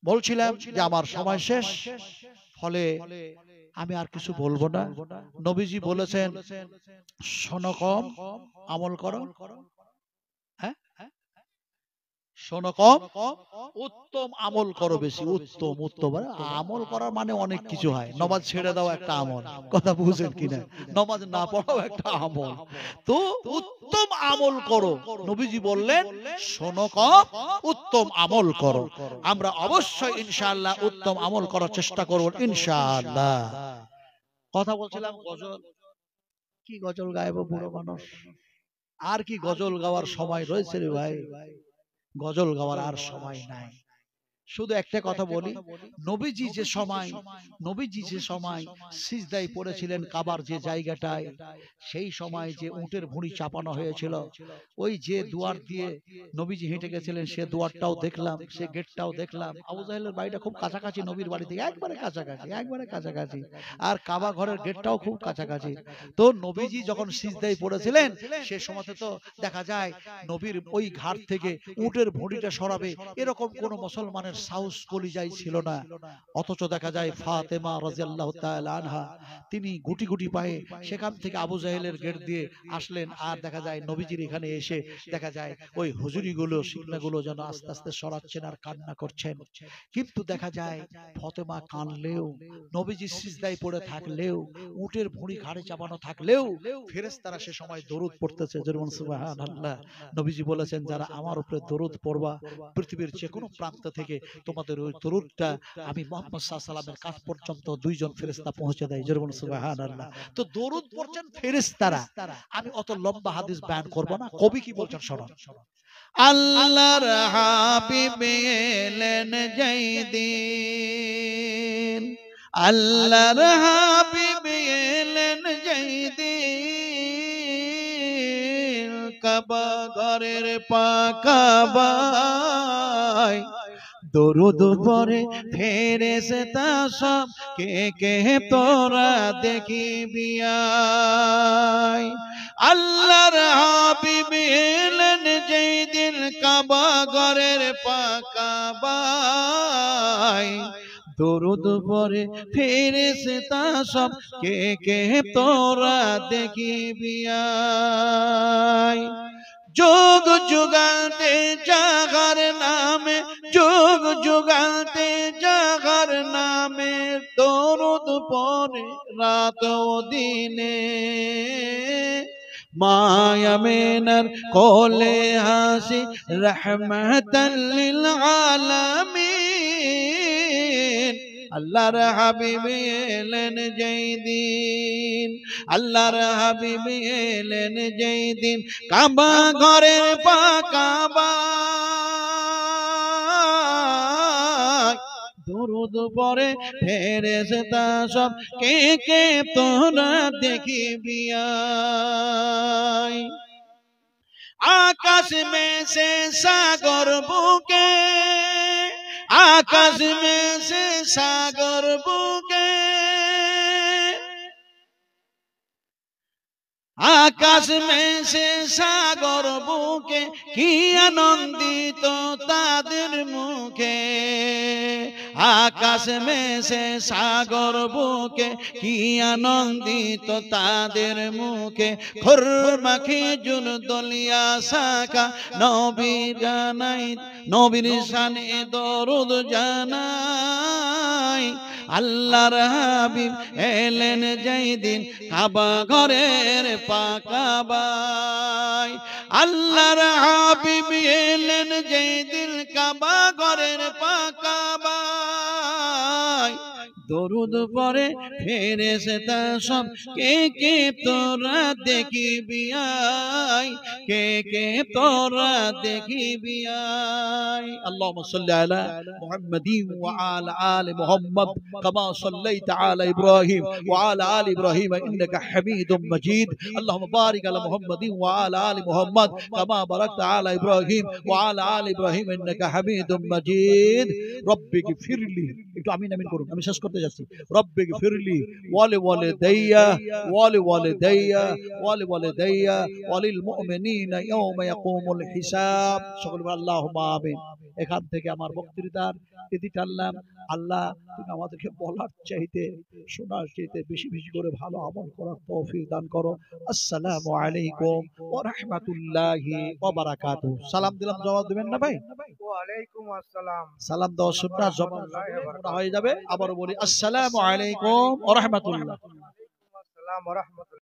বলছিলাম যে আমার সময় শেষ, ফলে আমি আর কিছু বলবো না। নবীজি বলেছেন, শোনো কম, আমল করো, হ্যাঁ, শোনো কম, উত্তম আমল করো বেশি। উত্তম, উত্তম আমল করার মানে অনেক কিছু হয়। নামাজ ছেড়ে দাও একটা আমল, কথা বুঝেন কিনা, নামাজ না পড়াও একটা আমল। তো উত্তম আমল করো, নবীজি বললেন শোনো কম, উত্তম আমল করো। আমরা অবশ্যই ইনশাআল্লাহ উত্তম আমল করার চেষ্টা করব ইনশাআল্লাহ। কথা বলছিলাম গজল, কি গজল গাইবো বুড়ো মানুষ, আর কি গজল গাওয়ার সময় রয়েছে রে ভাই, গজল গাওয়ার আর সময় নাই। শুধু একটা কথা বলি, নবীজি যে সময় সিজদায় পড়েছিলেন কাবার যে জায়গাটায়, সেই সময় যে উটের ভুঁড়ি চাপানো হয়েছিল, ওই যে দুয়ার দিয়ে নবীজি হেঁটে গেছিলেন, সে দুয়ারটাও দেখলাম, সে গেটটাও দেখলাম। আবু জাহেলের বাড়িটা খুব কাছাকাছি নবীর বাড়ি থেকে, একবারে কাছাকাছি, একবারে কাছাকাছি। আর কাবা ঘরের গেটটাও খুব কাছাকাছি। তো নবীজি যখন সিজদায় পড়েছিলেন, সে সময় তো দেখা যায় নবীর ওই ঘাট থেকে উটের ভুঁড়িটা সরাবে এরকম কোন মুসলমানের সাহস কলিজায় ছিল না। অথচ দেখা যায় ফাতেমা রাদিয়াল্লাহু তাআলা আনহা, তিনি গুটি গুটি পায়ে সেখান থেকে আবু জাহেলের গেট দিয়ে আসলেন। আর দেখা যায় নবীজির এখানে এসে দেখা যায় ওই হুজুরিগুলো, সিকনাগুলো যেন আস্তে আস্তে সরাচ্ছেন আর কান্না করছেন। কিন্তু দেখা যায় ফাতেমা কানলেও, নবীজি সিজদায় পড়ে থাকলেও, উটের ভুঁড়ি ঘাড়ে চাপানো থাকলেও ফেরেশতারা সে সময় দরুদ পড়তেছে। যেমন সুবহানাল্লাহ, নবীজি বলেছেন যারা আমার উপরে দরুদ পড়বা, পৃথিবীর যে কোনো প্রান্ত থেকে তোমাদের ওই দরুদটা আমি মুহাম্মদ সাল্লাল্লাহু আলাইহি ওয়াসাল্লামের কাছ পর্যন্ত দুইজন ফেরেশতা পৌঁছে দেয়। যেমন সুবহানাল্লাহ। তো দরুদ পড়ছেন ফেরেশতারা। আমি অত লম্বা হাদিস বয়ান করব না, কবি কি বলছেন শোনো। আল্লাহর হাবিব এলেন যেই দিন, আল্লাহর হাবিব এলেন যেই দিন, কাবা ঘরের পাকাবায় দরুদ পড়ে ফেরেশতা সব কে কে তোরা দেখিবি আয়। আল্লাহর হাবিব এলেন যেই দিন, কাবা ঘরের পাকাবায় দরুদ পড়ে ফেরেশতা সব কে কে তোরা দেখিবি আয়। যুগ যুগান্তে জাগার নামে, যুগ যুগান্তে জাগার নামে দরুদ পড়ে রাত ও দিনে। মায়া মেনার কোলে হাসি রহমতাল লিল আলামিন। আল্লাহর হাবিব এলেন যেই দিন, আল্লাহর হাবিব এলেন যেই দিন, কাবা ঘরের পাকাবা দরুদ পড়ে ফেরেশতা সব কে কে তোরা দেখিবি আয়। आकाश में से सागर बुके, आकाश में से सागर बुके, आकाश में से सागर बुके की आनंदित ताদের মুখে। आकाश में से सागर बुके की आनंदित ताদের মুখে। খুরমা খেজুর দলিয়া শাখা নবীর জানাই, নবীর শানে দরুদ জানাই। আল্লাহর হাবিব এলেন যেই দিন, কাবা ঘরের পাকাবাই। আল্লাহর হাবিব এলেন যেই দিন, কাবা ঘরের পাকাবাই। দরুদ পড়ে ফেরেশতা সব কে কে তোরা দেখিবি আয়, কে কে তোরা দেখিবি আয়। আল্লাহুম্মা সাল্লি আলা মুহাম্মাদিন ওয়া আলা আলি মুহাম্মাদ কামা সাল্লাইতা আলা ইব্রাহিম ওয়া আলা আলি ইব্রাহিম ইন্নাকা হামিদুম মাজিদ। আল্লাহুম্মা বারিক আলা মুহাম্মাদিন ওয়া আলা আলি মুহাম্মাদ কামা বারাকতা আলা ইব্রাহিম ওয়া আলা আলি ইব্রাহিম ইন্নাকা হামিদুম মাজিদ। রব্বিগফিরলি, একটু আমিন আমিন করুন, আমি শেষ করতে যাচ্ছি। রব্বিগফিরলি ওয়ালি ওয়ালিদাইয়া ওয়ালি ওয়ালিদাইয়া ওয়ালি ওয়ালিদাইয়া ওয়ালিল মুমিনিনা ইয়াওমা ইয়াকুমুল হিসাব। সকলে বলেন আল্লাহুম্মা আমিন। এখান থেকে আমার বক্তৃতার ইতি টানলাম। আল্লাহ তুমি আমাদেরকে বলার চাইতে শোনার চাইতে বেশি বেশি করে ভালো আমল করার তৌফিক দান করো। আসসালামু আলাইকুম ওয়া রাহমাতুল্লাহি ওয়া বারাকাতুহু। সালাম দিলাম, জবাব দিবেন না ভাই? ওয়া আলাইকুম আসসালাম। সালাম দেওয়া সুন্নাহ, জবাব হয়ে যাবে। আবারও বলি আসসালামু আলাইকুম ওয়া রাহমাতুল্লাহ। আসসালাম ওয়া রাহমাতুল্লাহ।